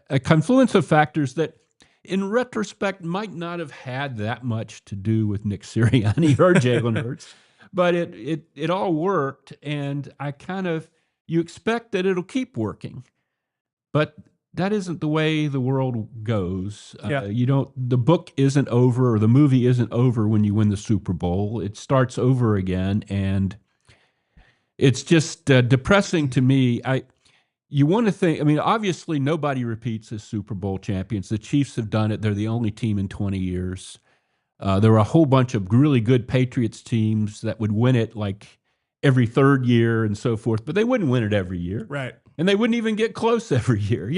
a confluence of factors that, in retrospect, might not have had that much to do with Nick Sirianni or Jalen Hurts, but it all worked, and you expect that it'll keep working, but that isn't the way the world goes. The book isn't over, or the movie isn't over when you win the Super Bowl. It starts over again, and it's just depressing to me. You want to think, obviously nobody repeats as Super Bowl champions. The Chiefs have done it. They're the only team in 20 years. There were a whole bunch of really good Patriots teams that would win it like every third year and so forth, but they wouldn't win it every year. Right. And they wouldn't even get close every year.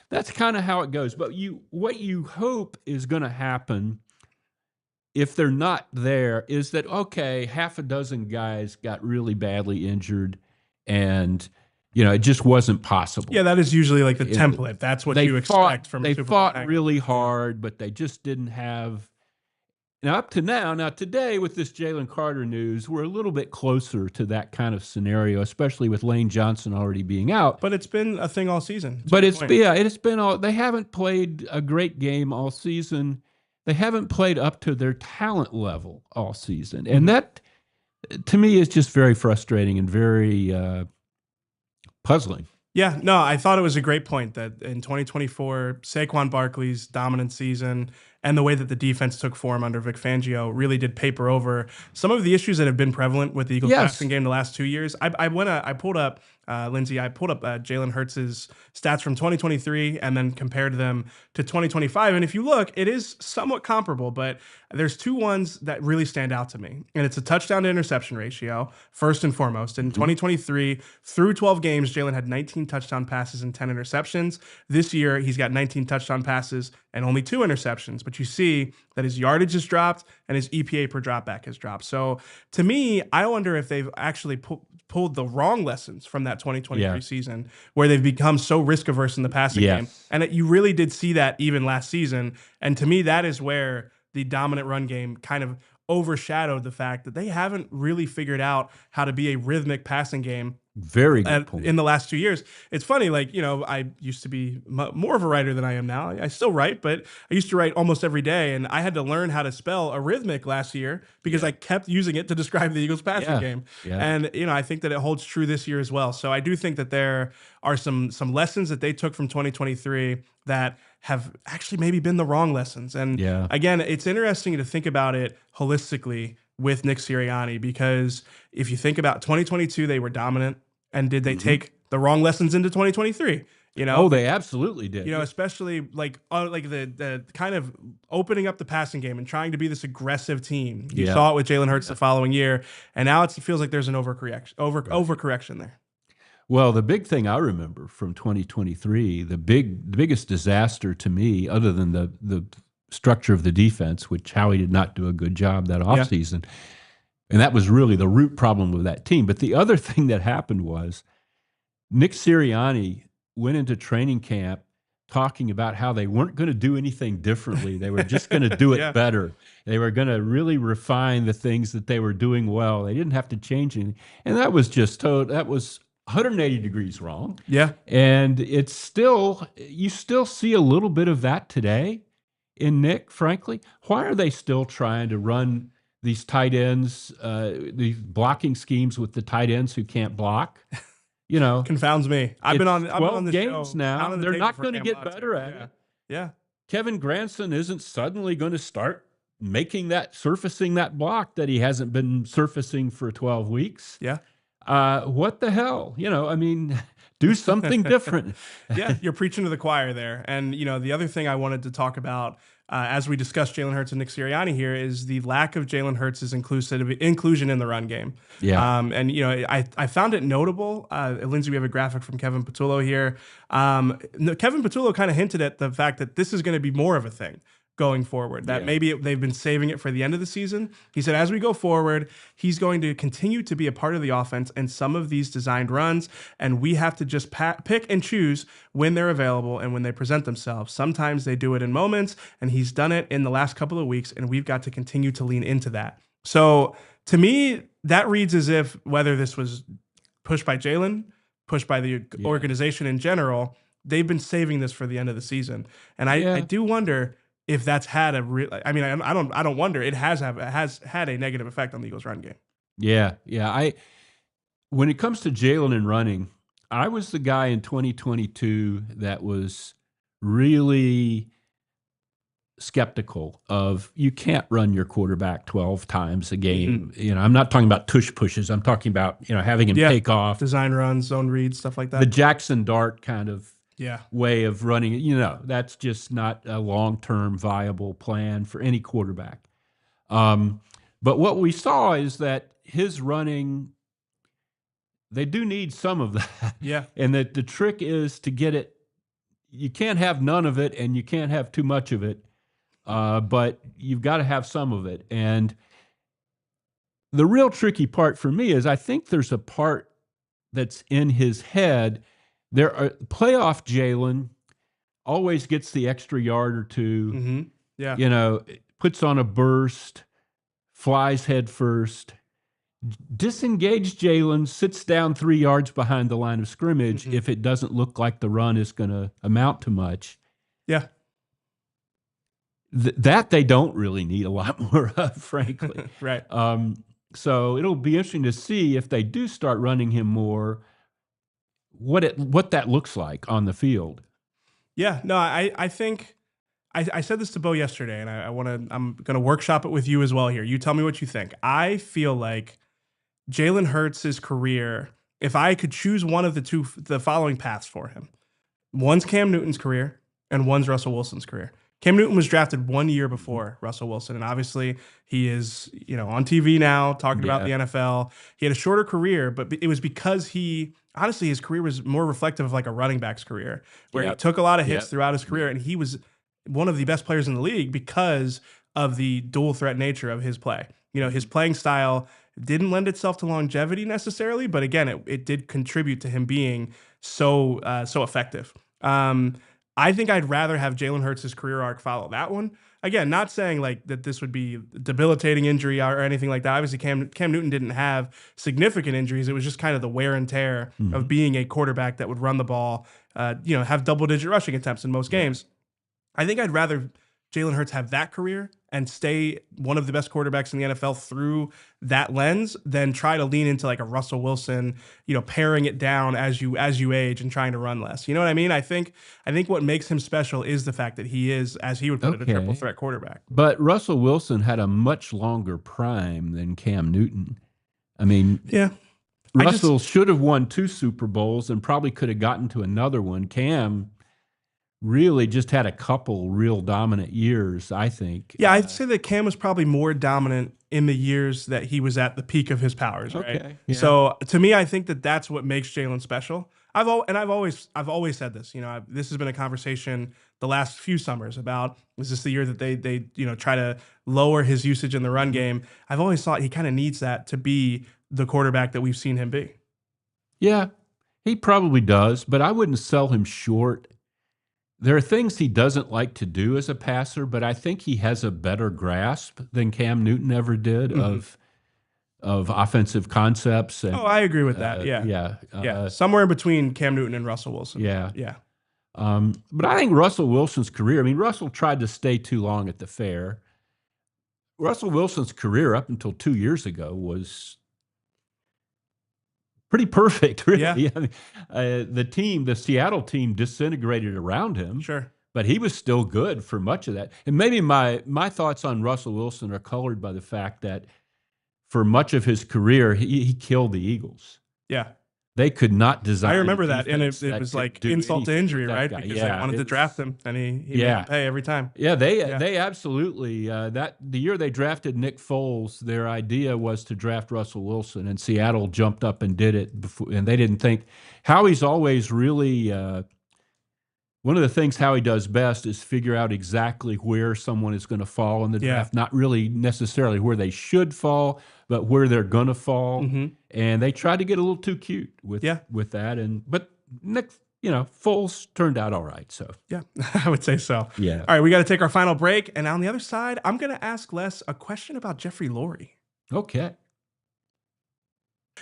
That's kind of how it goes. But what you hope is going to happen if they're not there is that, okay, half a dozen guys got really badly injured and it just wasn't possible. Yeah, that is usually like the template. That's what you expect from a Super Bowl. They fought really hard, but they just didn't have. Now, up to now, today with this Jalen Carter news, we're a little bit closer to that kind of scenario, especially with Lane Johnson already being out. But it's been a thing all season. But it's been all. They haven't played a great game all season. They haven't played up to their talent level all season, and that, to me, is just very frustrating and very puzzling. Yeah, no, I thought it was a great point that in 2024, Saquon Barkley's dominant season and the way that the defense took form under Vic Fangio really did paper over some of the issues that have been prevalent with the Eagles passing game the last 2 years. I pulled up, Lindsay, Jalen Hurts' stats from 2023 and then compared them to 2025. And if you look, it is somewhat comparable, but there's two ones that really stand out to me. And it's a touchdown to interception ratio, first and foremost. In 2023, through 12 games, Jalen had 19 touchdown passes and 10 interceptions. This year, he's got 19 touchdown passes and only 2 interceptions. But you see that his yardage has dropped and his EPA per dropback has dropped. So to me, I wonder if they've actually pulled the wrong lessons from that 2023 season, where they've become so risk averse in the passing game. And you really did see that even last season. And to me, that is where the dominant run game kind of overshadowed the fact that they haven't really figured out how to be a rhythmic passing game Very good point. In the last 2 years. It's funny, like, I used to be more of a writer than I am now. I still write, but I used to write almost every day, and I had to learn how to spell arrhythmic last year because I kept using it to describe the Eagles passing game. Yeah. And, I think that it holds true this year as well. So I do think that there are some lessons that they took from 2023 that have actually maybe been the wrong lessons. And again, it's interesting to think about it holistically with Nick Sirianni, because if you think about 2022, they were dominant. And did they take the wrong lessons into 2023? Oh, they absolutely did. Especially like the kind of opening up the passing game and trying to be this aggressive team. You saw it with Jalen Hurts the following year, and now it feels like there's an overcorrection there. Well, the big thing I remember from 2023, the biggest disaster to me, other than the structure of the defense, which Howie did not do a good job that offseason. And that was really the root problem with that team. But the other thing that happened was Nick Sirianni went into training camp talking about how they weren't going to do anything differently. They were just going to do it better. They were going to really refine the things that they were doing well. They didn't have to change anything. And that was that was 180 degrees wrong. Yeah. And it's still, you still see a little bit of that today in Nick, frankly. Why are they still trying to run these tight ends, these blocking schemes with the tight ends who can't block? Confounds me. I've been on the games show now. They're not going to get better at it. Yeah. Kevin Granson isn't suddenly going to start surfacing that block that he hasn't been surfacing for 12 weeks. Yeah. What the hell? Do something different. Yeah, you're preaching to the choir there. And, the other thing I wanted to talk about as we discuss Jalen Hurts and Nick Sirianni here is the lack of Jalen Hurts' inclusion in the run game. Yeah. And, I found it notable. Lindsay, we have a graphic from Kevin Patullo here. Kevin Patullo kind of hinted at the fact that this is going to be more of a thing going forward, that maybe they've been saving it for the end of the season. He said, as we go forward, he's going to continue to be a part of the offense and some of these designed runs, and we have to just pick and choose when they're available and when they present themselves. Sometimes they do it in moments, and he's done it in the last couple of weeks, and we've got to continue to lean into that. So to me, that reads as if whether this was pushed by Jalen, pushed by the organization in general, they've been saving this for the end of the season. And I do wonder if that's had a real, I don't wonder. It has had a negative effect on the Eagles' run game. Yeah. When it comes to Jalen and running, I was the guy in 2022 that was really skeptical of, you can't run your quarterback 12 times a game. I'm not talking about tush pushes. I'm talking about, having him take off. Design runs, zone reads, stuff like that. The Jackson Dart kind of way of running it. That's just not a long-term viable plan for any quarterback. But what we saw is that his running, they do need some of that. Yeah. And that the trick is to get it. You can't have none of it and you can't have too much of it. But you've got to have some of it. And the real tricky part for me is I think there's a part that's in his head. Playoff Jalen always gets the extra yard or two. Mm-hmm. Yeah. Puts on a burst, flies head first. Disengaged Jalen sits down 3 yards behind the line of scrimmage if it doesn't look like the run is going to amount to much. Yeah. That they don't really need a lot more of, frankly. Right. So it'll be interesting to see if they do start running him more, what that looks like on the field. Yeah, no, I think I said this to Bo yesterday, and I'm gonna workshop it with you as well here. You tell me what you think. I feel like Jalen Hurts' career, if I could choose one of the following paths for him, one's Cam Newton's career and one's Russell Wilson's career. Cam Newton was drafted 1 year before Russell Wilson, and obviously he is, on TV now talking about the NFL. He had a shorter career, but it was because honestly, his career was more reflective of like a running back's career, where he took a lot of hits throughout his career, and he was one of the best players in the league because of the dual threat nature of his play. His playing style didn't lend itself to longevity necessarily, but again, it did contribute to him being so effective. I think I'd rather have Jalen Hurts' career arc follow that one. Again, not saying like that this would be a debilitating injury or anything like that. Obviously, Cam Newton didn't have significant injuries. It was just kind of the wear and tear of being a quarterback that would run the ball, have double-digit rushing attempts in most games. I think I'd rather Jalen Hurts have that career and stay one of the best quarterbacks in the NFL through that lens than try to lean into like a Russell Wilson, paring it down as you age and trying to run less. You know what I mean? I think what makes him special is the fact that he is, as he would put it, a triple threat quarterback. But Russell Wilson had a much longer prime than Cam Newton. I mean, yeah. Russell should have won 2 Super Bowls and probably could have gotten to another one. Cam really just had a couple real dominant years, I think. Yeah, I'd say that Cam was probably more dominant in the years that he was at the peak of his powers, right? Okay, yeah. So to me, I think that that's what makes Jalen special. I've always said this. This has been a conversation the last few summers about, is this the year that they try to lower his usage in the run game? I've always thought he kind of needs that to be the quarterback that we've seen him be. Yeah, he probably does, but I wouldn't sell him short. There are things he doesn't like to do as a passer, but I think he has a better grasp than Cam Newton ever did of offensive concepts. And, I agree with that. Yeah. Somewhere in between Cam Newton and Russell Wilson. Yeah. Yeah. But I think Russell Wilson's career, I mean, Russell tried to stay too long at the fair. Russell Wilson's career up until 2 years ago was pretty perfect, really. Yeah. I mean, the Seattle team disintegrated around him. Sure. But he was still good for much of that. And maybe my thoughts on Russell Wilson are colored by the fact that for much of his career, he killed the Eagles. Yeah. They could not design. I remember that. And it was like insult to injury, right? Because they wanted to draft him, and he made him pay every time. Yeah, they absolutely, the year they drafted Nick Foles, their idea was to draft Russell Wilson, and Seattle jumped up and did it before, and they didn't think. Howie's always really, one of the things Howie does best is figure out exactly where someone is going to fall in the draft, not really necessarily where they should fall, but where they're going to fall. Mm-hmm. And they tried to get a little too cute with that. But Nick, Foles turned out all right. So yeah, I would say so. Yeah. All right, we got to take our final break. And on the other side, I'm going to ask Les a question about Jeffrey Lurie. Okay.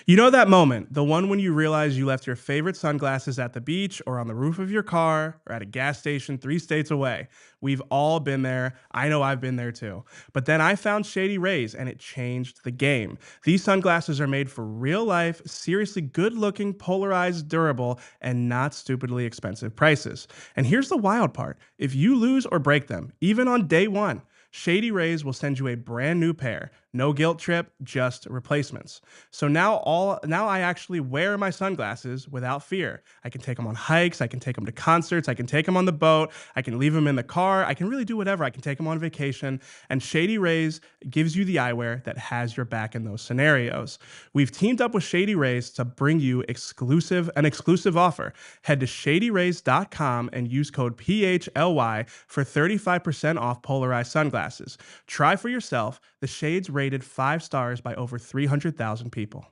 You know that moment, the one when you realize you left your favorite sunglasses at the beach or on the roof of your car or at a gas station 3 states away. We've all been there. I know I've been there too. But then I found Shady Rays and it changed the game. These sunglasses are made for real life, seriously good looking, polarized, durable, and not stupidly expensive prices. And here's the wild part. If you lose or break them, even on day one, Shady Rays will send you a brand new pair. No guilt trip, just replacements. So now I actually wear my sunglasses without fear. I can take them on hikes, I can take them to concerts, I can take them on the boat, I can leave them in the car, I can really do whatever. I can take them on vacation, and Shady Rays gives you the eyewear that has your back in those scenarios. We've teamed up with Shady Rays to bring you an exclusive offer. Head to shadyrays.com and use code PHLY for 35% off polarized sunglasses. Try for yourself. The shades rated 5 stars by over 300,000 people.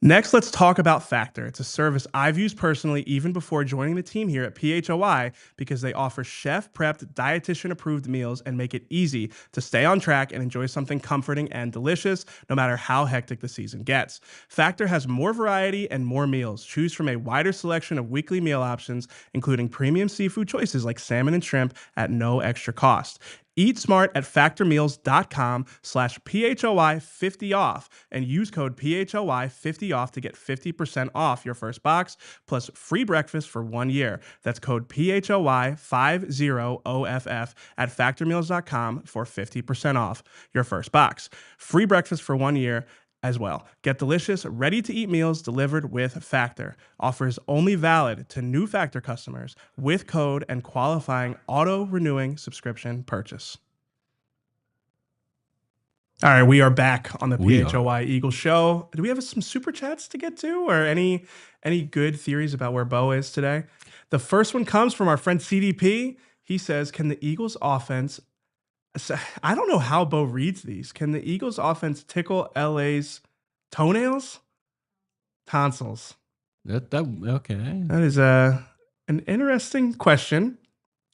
Next, let's talk about Factor. It's a service I've used personally even before joining the team here at PHLY because they offer chef-prepped, dietitian-approved meals and make it easy to stay on track and enjoy something comforting and delicious no matter how hectic the season gets. Factor has more variety and more meals. Choose from a wider selection of weekly meal options, including premium seafood choices like salmon and shrimp at no extra cost. Eat smart at factormeals.com/PHLY50off and use code PHLY50off to get 50% off your first box plus free breakfast for 1 year. That's code PHLY50OFF at factormeals.com for 50% off your first box. Free breakfast for 1 year as well. Get delicious, ready-to-eat meals delivered with Factor. Offers only valid to new Factor customers with code and qualifying auto-renewing subscription purchase. All right, we are back on the PHLY Eagles show. Do we have some super chats to get to or any good theories about where Bo is today? The first one comes from our friend CDP. He says, can the Eagles offense... I don't know how Bo reads these. Can the Eagles offense tickle LA's toenails? Tonsils. Okay. That is an interesting question.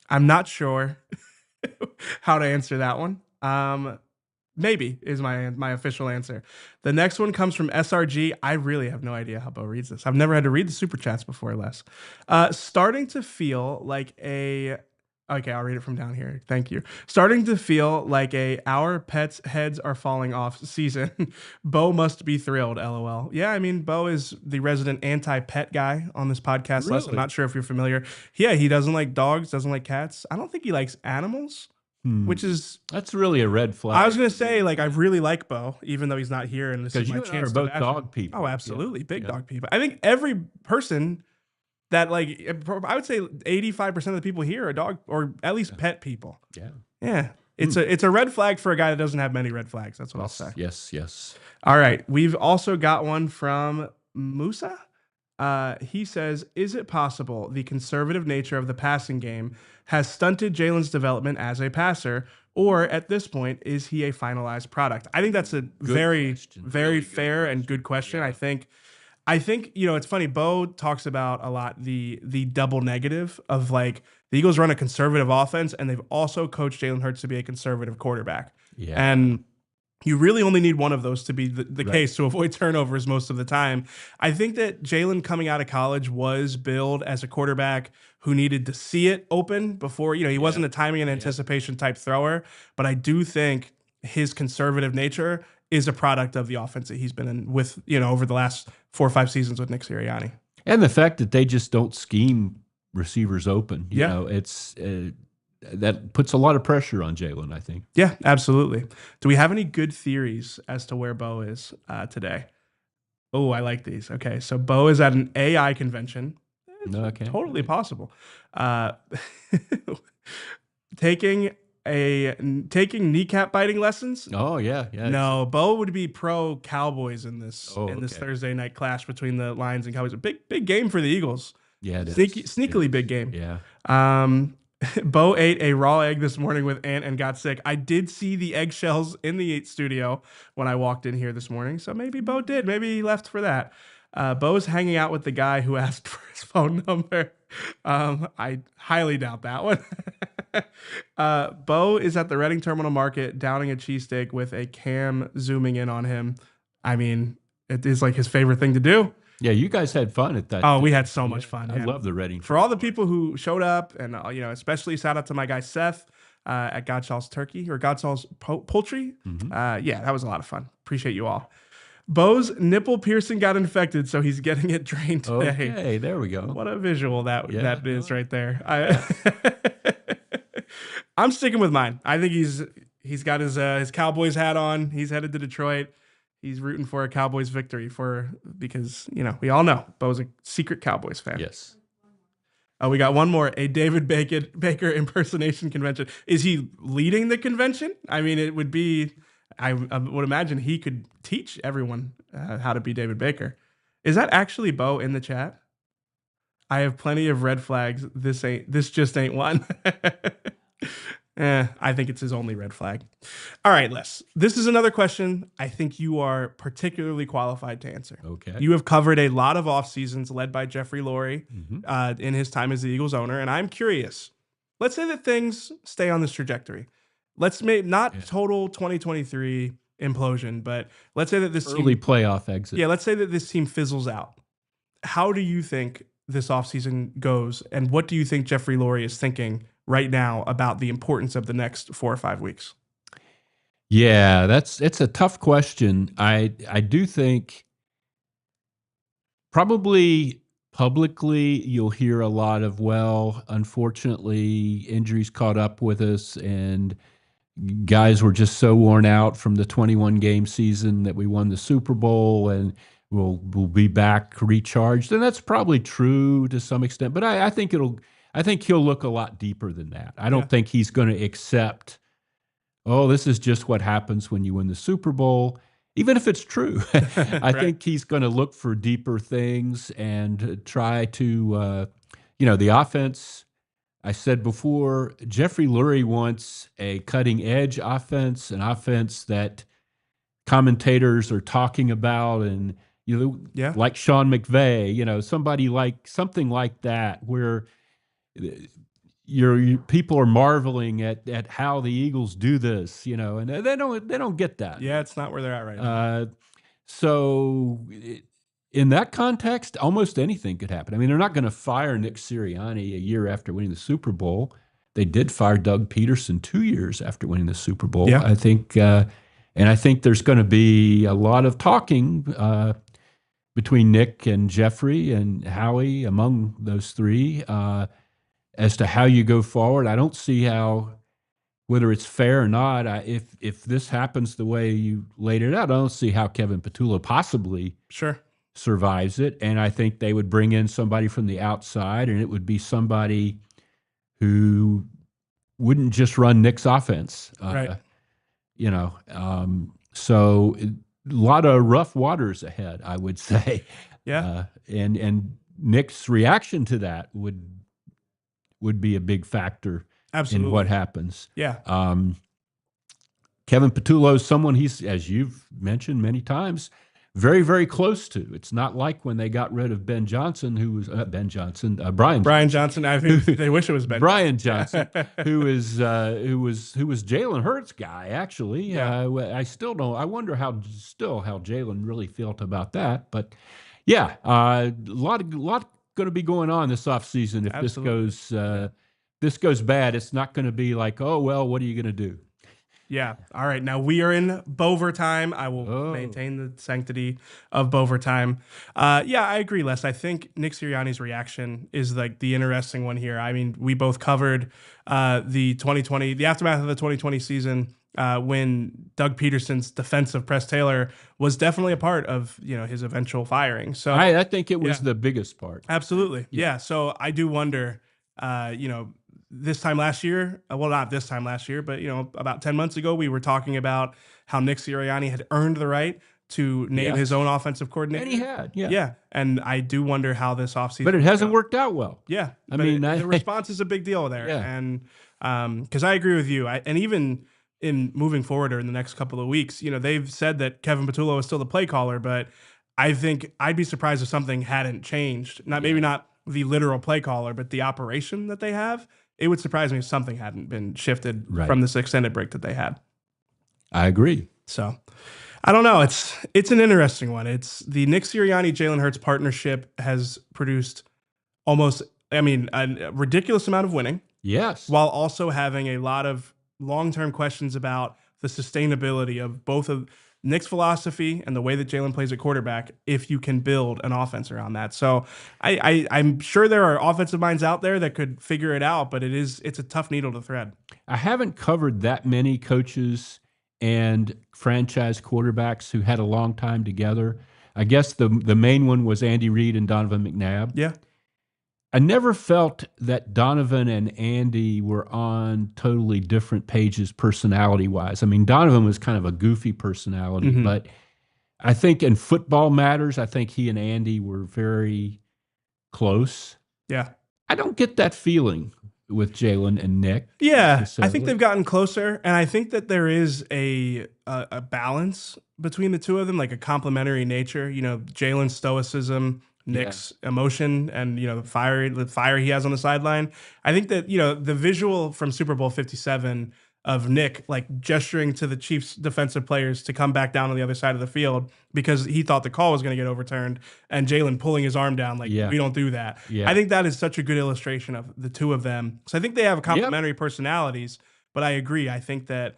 I'm not sure how to answer that one. Maybe is my official answer. The next one comes from SRG. I really have no idea how Bo reads this. I've never had to read the super chats before, Les. Starting to feel like a. Okay, I'll read it from down here. Thank you. Starting to feel like our pets' heads are falling off season. Bo must be thrilled, LOL. Yeah, I mean, Bo is the resident anti-pet guy on this podcast. Les, I'm not sure if you're familiar. Yeah, he doesn't like dogs, doesn't like cats. I don't think he likes animals. Which is that's really a red flag. I was gonna say, like, I really like Bo, even though he's not here, and this is my chance. Are both dog people. Oh, absolutely, big dog people. I think every person that, like, I would say 85% of the people here are dog or at least pet people. Yeah. It's a red flag for a guy that doesn't have many red flags. That's what I'll say. Yes. All right, we've also got one from Musa. He says, is it possible the conservative nature of the passing game has stunted Jalen's development as a passer, or at this point, is he a finalized product? I think that's a very fair and good question. Yeah. I think, it's funny. Bo talks about a lot the double negative of, like, the Eagles run a conservative offense, and they've also coached Jalen Hurts to be a conservative quarterback. Yeah. And you really only need one of those to be the case to avoid turnovers most of the time. I think that Jalen coming out of college was billed as a quarterback who needed to see it open before, he wasn't a timing and anticipation type thrower, but I do think his conservative nature is a product of the offense that he's been in with, over the last 4 or 5 seasons with Nick Sirianni. And the fact that they just don't scheme receivers open, you know, it's that puts a lot of pressure on Jalen, I think. Yeah, absolutely. Do we have any good theories as to where Bo is today? Oh, I like these. Okay, so Bo is at an AI convention. It's totally possible. Taking kneecap biting lessons. Oh yeah. No, Bo would be pro Cowboys in this Thursday night clash between the Lions and Cowboys. A big game for the Eagles. Yeah, sneakily big game. Yeah. Bo ate a raw egg this morning with Ant and got sick. I did see the eggshells in the studio when I walked in here this morning, so maybe Bo did. Maybe he left for that. Bo's hanging out with the guy who asked for his phone number. I highly doubt that one. Bo is at the Reading Terminal Market downing a cheesesteak with a cam zooming in on him. I mean, it is like his favorite thing to do. Yeah, you guys had fun at that. Oh, we had so much fun. I love the Reading. For all the people who showed up, and especially shout out to my guy Seth at Godshall's Turkey or Godshall's Poultry. Yeah, that was a lot of fun. Appreciate you all. Bo's nipple piercing got infected, so he's getting it drained today. Okay, there we go. What a visual that is right there. I'm sticking with mine. I think he's got his Cowboys hat on. He's headed to Detroit. He's rooting for a Cowboys victory because we all know Bo's a secret Cowboys fan. Yes. We got one more, a David Baker impersonation convention. Is he leading the convention? I mean, it would be. I would imagine he could teach everyone how to be David Baker. Is that actually Bo in the chat? I have plenty of red flags. This just ain't one. I think it's his only red flag. All right, Les. This is another question I think you are particularly qualified to answer. Okay. You have covered a lot of off seasons led by Jeffrey Lurie in his time as the Eagles owner, and I'm curious. Let's say that things stay on this trajectory. Let's make not total 2023 implosion, but let's say that this early playoff exit. Yeah, let's say that this team fizzles out. How do you think this offseason goes, and what do you think Jeffrey Lurie is thinking right now about the importance of the next 4 or 5 weeks? Yeah, it's a tough question. I do think probably publicly you'll hear a lot of, well, unfortunately, injuries caught up with us and guys were just so worn out from the 21-game season that we won the Super Bowl and we'll be back recharged. And that's probably true to some extent, but I think he'll look a lot deeper than that. I don't think he's going to accept, this is just what happens when you win the Super Bowl, even if it's true. I think he's going to look for deeper things and try to, the offense. I said before, Jeffrey Lurie wants a cutting-edge offense, an offense that commentators are talking about and, like Sean McVay, something like that, where your people are marveling at how the Eagles do this, and they don't get that. Yeah, it's not where they're at right now. So in that context, almost anything could happen. I mean, they're not going to fire Nick Sirianni a year after winning the Super Bowl. They did fire Doug Peterson 2 years after winning the Super Bowl. Yeah. I think, and I think there's going to be a lot of talking between Nick and Jeffrey and Howie, among those three, as to how you go forward. I don't see how, whether it's fair or not, if this happens the way you laid it out, I don't see how Kevin Petullo possibly survives it. And I think they would bring in somebody from the outside, and it would be somebody who wouldn't just run Nick's offense. Right. So a lot of rough waters ahead, I would say. Yeah. And Nick's reaction to that would be a big factor in what happens. Yeah. Kevin Petullo is someone he's, as you've mentioned many times, very, very close to. It's not like when they got rid of Brian Johnson. Brian Johnson. I think they wish it was Ben. Brian Johnson, who was Jalen Hurts' guy. Actually, I still don't. I wonder how Jalen really felt about that. But yeah, a lot going to be going on this offseason. If this goes bad, it's not going to be like, oh well, what are you going to do? Yeah. All right. Now we are in Bover time. I will maintain the sanctity of Bover time. Yeah, I agree, Les. I think Nick Sirianni's reaction is like the interesting one here. I mean, we both covered the aftermath of the 2020 season when Doug Peterson's defensive Press Taylor was definitely a part of his eventual firing. So I think it was the biggest part. Absolutely. Yeah. So I do wonder, this time last year, well, not this time last year, but about 10 months ago, we were talking about how Nick Sirianni had earned the right to name his own offensive coordinator. And he had, yeah. And I do wonder how this offseason. But it hasn't worked out well. Yeah. The response is a big deal there. Yeah. And because I agree with you. And even in moving forward or in the next couple of weeks, they've said that Kevin Petullo is still the play caller, but I think I'd be surprised if something hadn't changed. Maybe not the literal play caller, but the operation that they have. It would surprise me if something hadn't been shifted from this extended break that they had. I agree. So I don't know. It's an interesting one. It's the Nick Sirianni Jalen Hurts partnership has produced a ridiculous amount of winning. Yes. While also having a lot of long-term questions about the sustainability of both of Nick's philosophy and the way that Jalen plays at quarterback, if you can build an offense around that. So I'm sure there are offensive minds out there that could figure it out, but it's a tough needle to thread. I haven't covered that many coaches and franchise quarterbacks who had a long time together. I guess the main one was Andy Reid and Donovan McNabb. Yeah. I never felt that Donovan and Andy were on totally different pages personality-wise. I mean, Donovan was kind of a goofy personality, but I think in football matters, I think he and Andy were very close. Yeah. I don't get that feeling with Jalen and Nick. Yeah, I think they've gotten closer, and I think that there is a balance between the two of them, like a complementary nature. Jalen's stoicism, Nick's emotion, and the fire he has on the sideline. I think that the visual from Super Bowl 57 of Nick like gesturing to the Chiefs defensive players to come back down on the other side of the field because he thought the call was going to get overturned, and Jalen pulling his arm down like, we don't do that. I think that is such a good illustration of the two of them. So I think they have complementary personalities, but I agree. I think that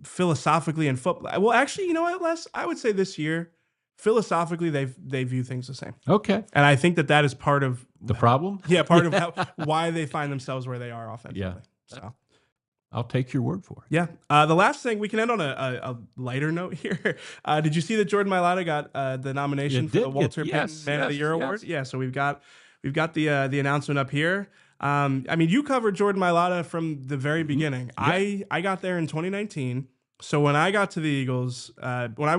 philosophically in football, well, actually, you know what, Les? I would say this year, philosophically, they view things the same. Okay. And I think that is part of the problem. Yeah, part of why they find themselves where they are offensively. Yeah. So I'll take your word for it. Yeah. The last thing, we can end on a lighter note here. Did you see that Jordan Mailata got the nomination for the Walter Payton Man of the Year Award? Yeah. So we've got the announcement up here. You covered Jordan Mailata from the very beginning. I got there in 2019. So when I got to the Eagles, when I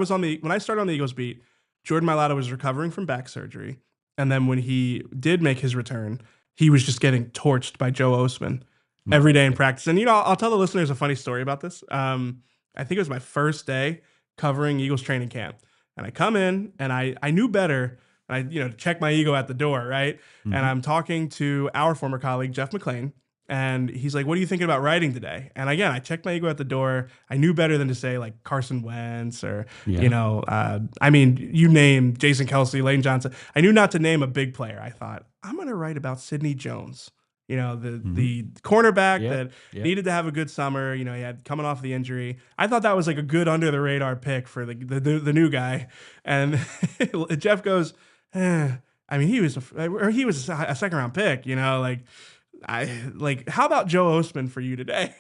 started on the Eagles beat, Jordan Mailata was recovering from back surgery. And then when he did make his return, he was just getting torched by Joe Osman every day in practice. And, I'll tell the listeners a funny story about this. I think it was my first day covering Eagles training camp. And I come in and I knew better. And I, check my ego at the door, right? Mm-hmm. And I'm talking to our former colleague, Jeff McClain. And he's like, what are you thinking about writing today? And again, I checked my ego at the door. I knew better than to say like Carson Wentz or, you name Jason Kelce, Lane Johnson. I knew not to name a big player. I thought, I'm going to write about Sidney Jones, the cornerback that needed to have a good summer. He had coming off the injury. I thought that was like a good under the radar pick for the new guy. And Jeff goes, he was a second round pick, how about Joe Ostman for you today?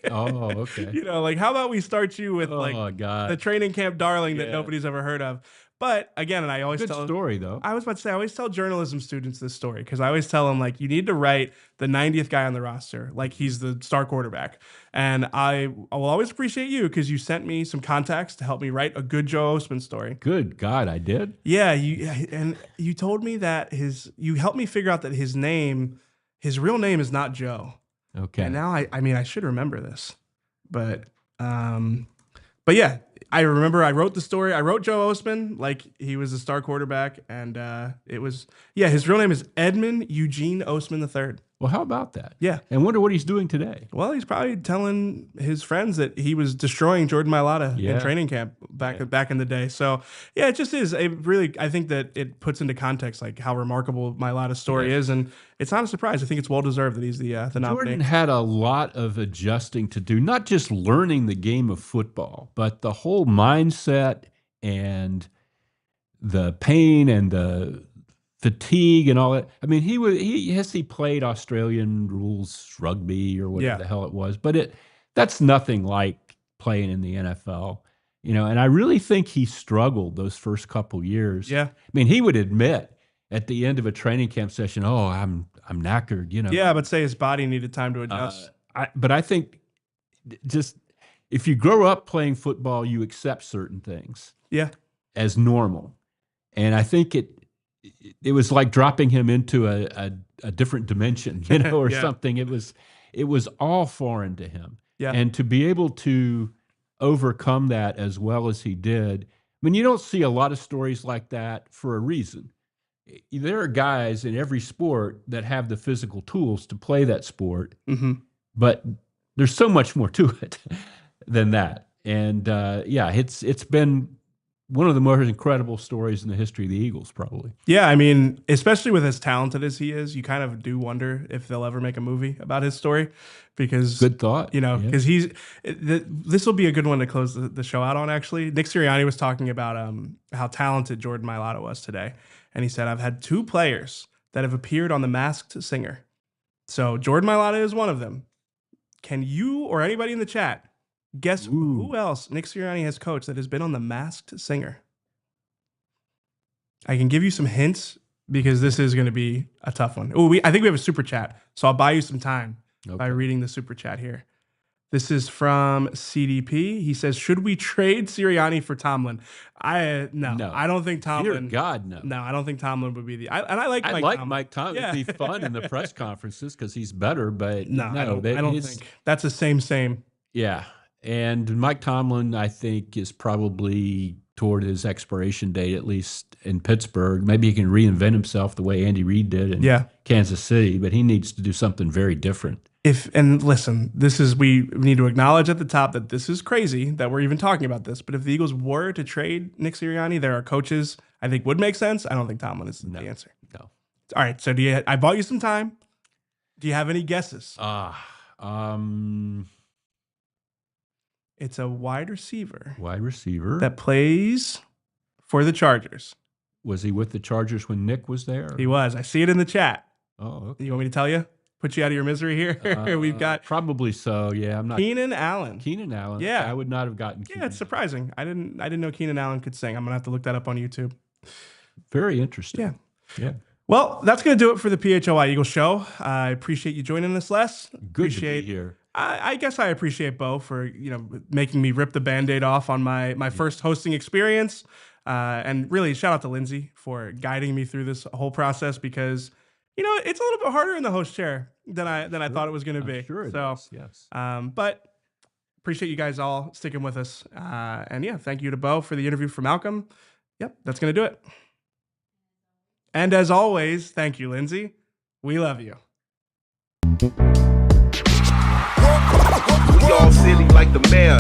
Oh, okay. How about we start you with the training camp darling that nobody's ever heard of. But again, and I always tell story though. I was about to say I always tell journalism students this story because I always tell them you need to write the 90th guy on the roster like he's the star quarterback. And I will always appreciate you because you sent me some contacts to help me write a good Joe Ostman story. Good God, I did. Yeah, you told me that you helped me figure out that his real name is not Joe. Okay. And now I should remember this, but yeah. I remember I wrote the story. I wrote Joe Ostman like he was a star quarterback, and his real name is Edmund Eugene Ostman III. Well, how about that? Yeah. And wonder what he's doing today. Well, he's probably telling his friends that he was destroying Jordan Mailata in training camp back in the day. So, yeah, it just is. I think that it puts into context like how remarkable Mailata's story is, and it's not a surprise. I think it's well-deserved that he's the nominee. Jordan had a lot of adjusting to do, not just learning the game of football, but the whole mindset and the pain and the fatigue and all that. I mean, he played Australian rules rugby or whatever the hell it was, but that's nothing like playing in the NFL, and I really think he struggled those first couple years. Yeah. I mean, he would admit at the end of a training camp session, oh, I'm knackered, Yeah, but say his body needed time to adjust. But I think just if you grow up playing football, you accept certain things as normal. And I think it was like dropping him into a different dimension, or something. It was all foreign to him. Yeah. And to be able to overcome that as well as he did, I mean, you don't see a lot of stories like that for a reason. There are guys in every sport that have the physical tools to play that sport, but there's so much more to it than that. And it's been one of the most incredible stories in the history of the Eagles, probably. Yeah, I mean, especially with as talented as he is, you kind of do wonder if they'll ever make a movie about his story. Because good thought, because this will be a good one to close the show out on. Actually, Nick Sirianni was talking about how talented Jordan Mailata was today, and he said, "I've had two players that have appeared on The Masked Singer, so Jordan Mailata is one of them. Can you or anybody in the chat guess who else Nick Sirianni has coached that has been on The Masked Singer?" I can give you some hints because this is going to be a tough one. I think we have a super chat, so I'll buy you some time by reading the super chat here. This is from CDP. He says, "Should we trade Sirianni for Tomlin?" No. I don't think Tomlin. Dear God, no. No, I don't think Tomlin would be the. I like Mike Tomlin. Yeah. It'd be fun in the press conferences because he's better. But no, I don't think that's the same. Yeah. And Mike Tomlin, I think, is probably toward his expiration date, at least in Pittsburgh. Maybe he can reinvent himself the way Andy Reid did in Kansas City, but he needs to do something very different. Listen, we need to acknowledge at the top that this is crazy that we're even talking about this. But if the Eagles were to trade Nick Sirianni, there are coaches I think would make sense. I don't think Tomlin is the answer. No. All right. So I bought you some time. Do you have any guesses? It's a wide receiver. That plays for the Chargers. Was he with the Chargers when Nick was there? He was. I see it in the chat. Oh, okay. You want me to tell you? Put you out of your misery here? We've got... Probably so, yeah. I'm not... Keenan Allen. Yeah. I would not have gotten Keenan. Yeah, it's surprising. I didn't know Keenan Allen could sing. I'm going to have to look that up on YouTube. Very interesting. Yeah. Well, that's going to do it for the PHLY Eagles show. I appreciate you joining us, Les. Good to be here. I guess I appreciate Bo for making me rip the Band-Aid off on my first hosting experience, and really shout out to Lindsay for guiding me through this whole process because it's a little bit harder in the host chair than I thought it was going to be. Sure, it is, yes. But appreciate you guys all sticking with us, and thank you to Bo for the interview for Malcolm. Yep, that's going to do it. And as always, thank you, Lindsay. We love you. We all silly like the mayor.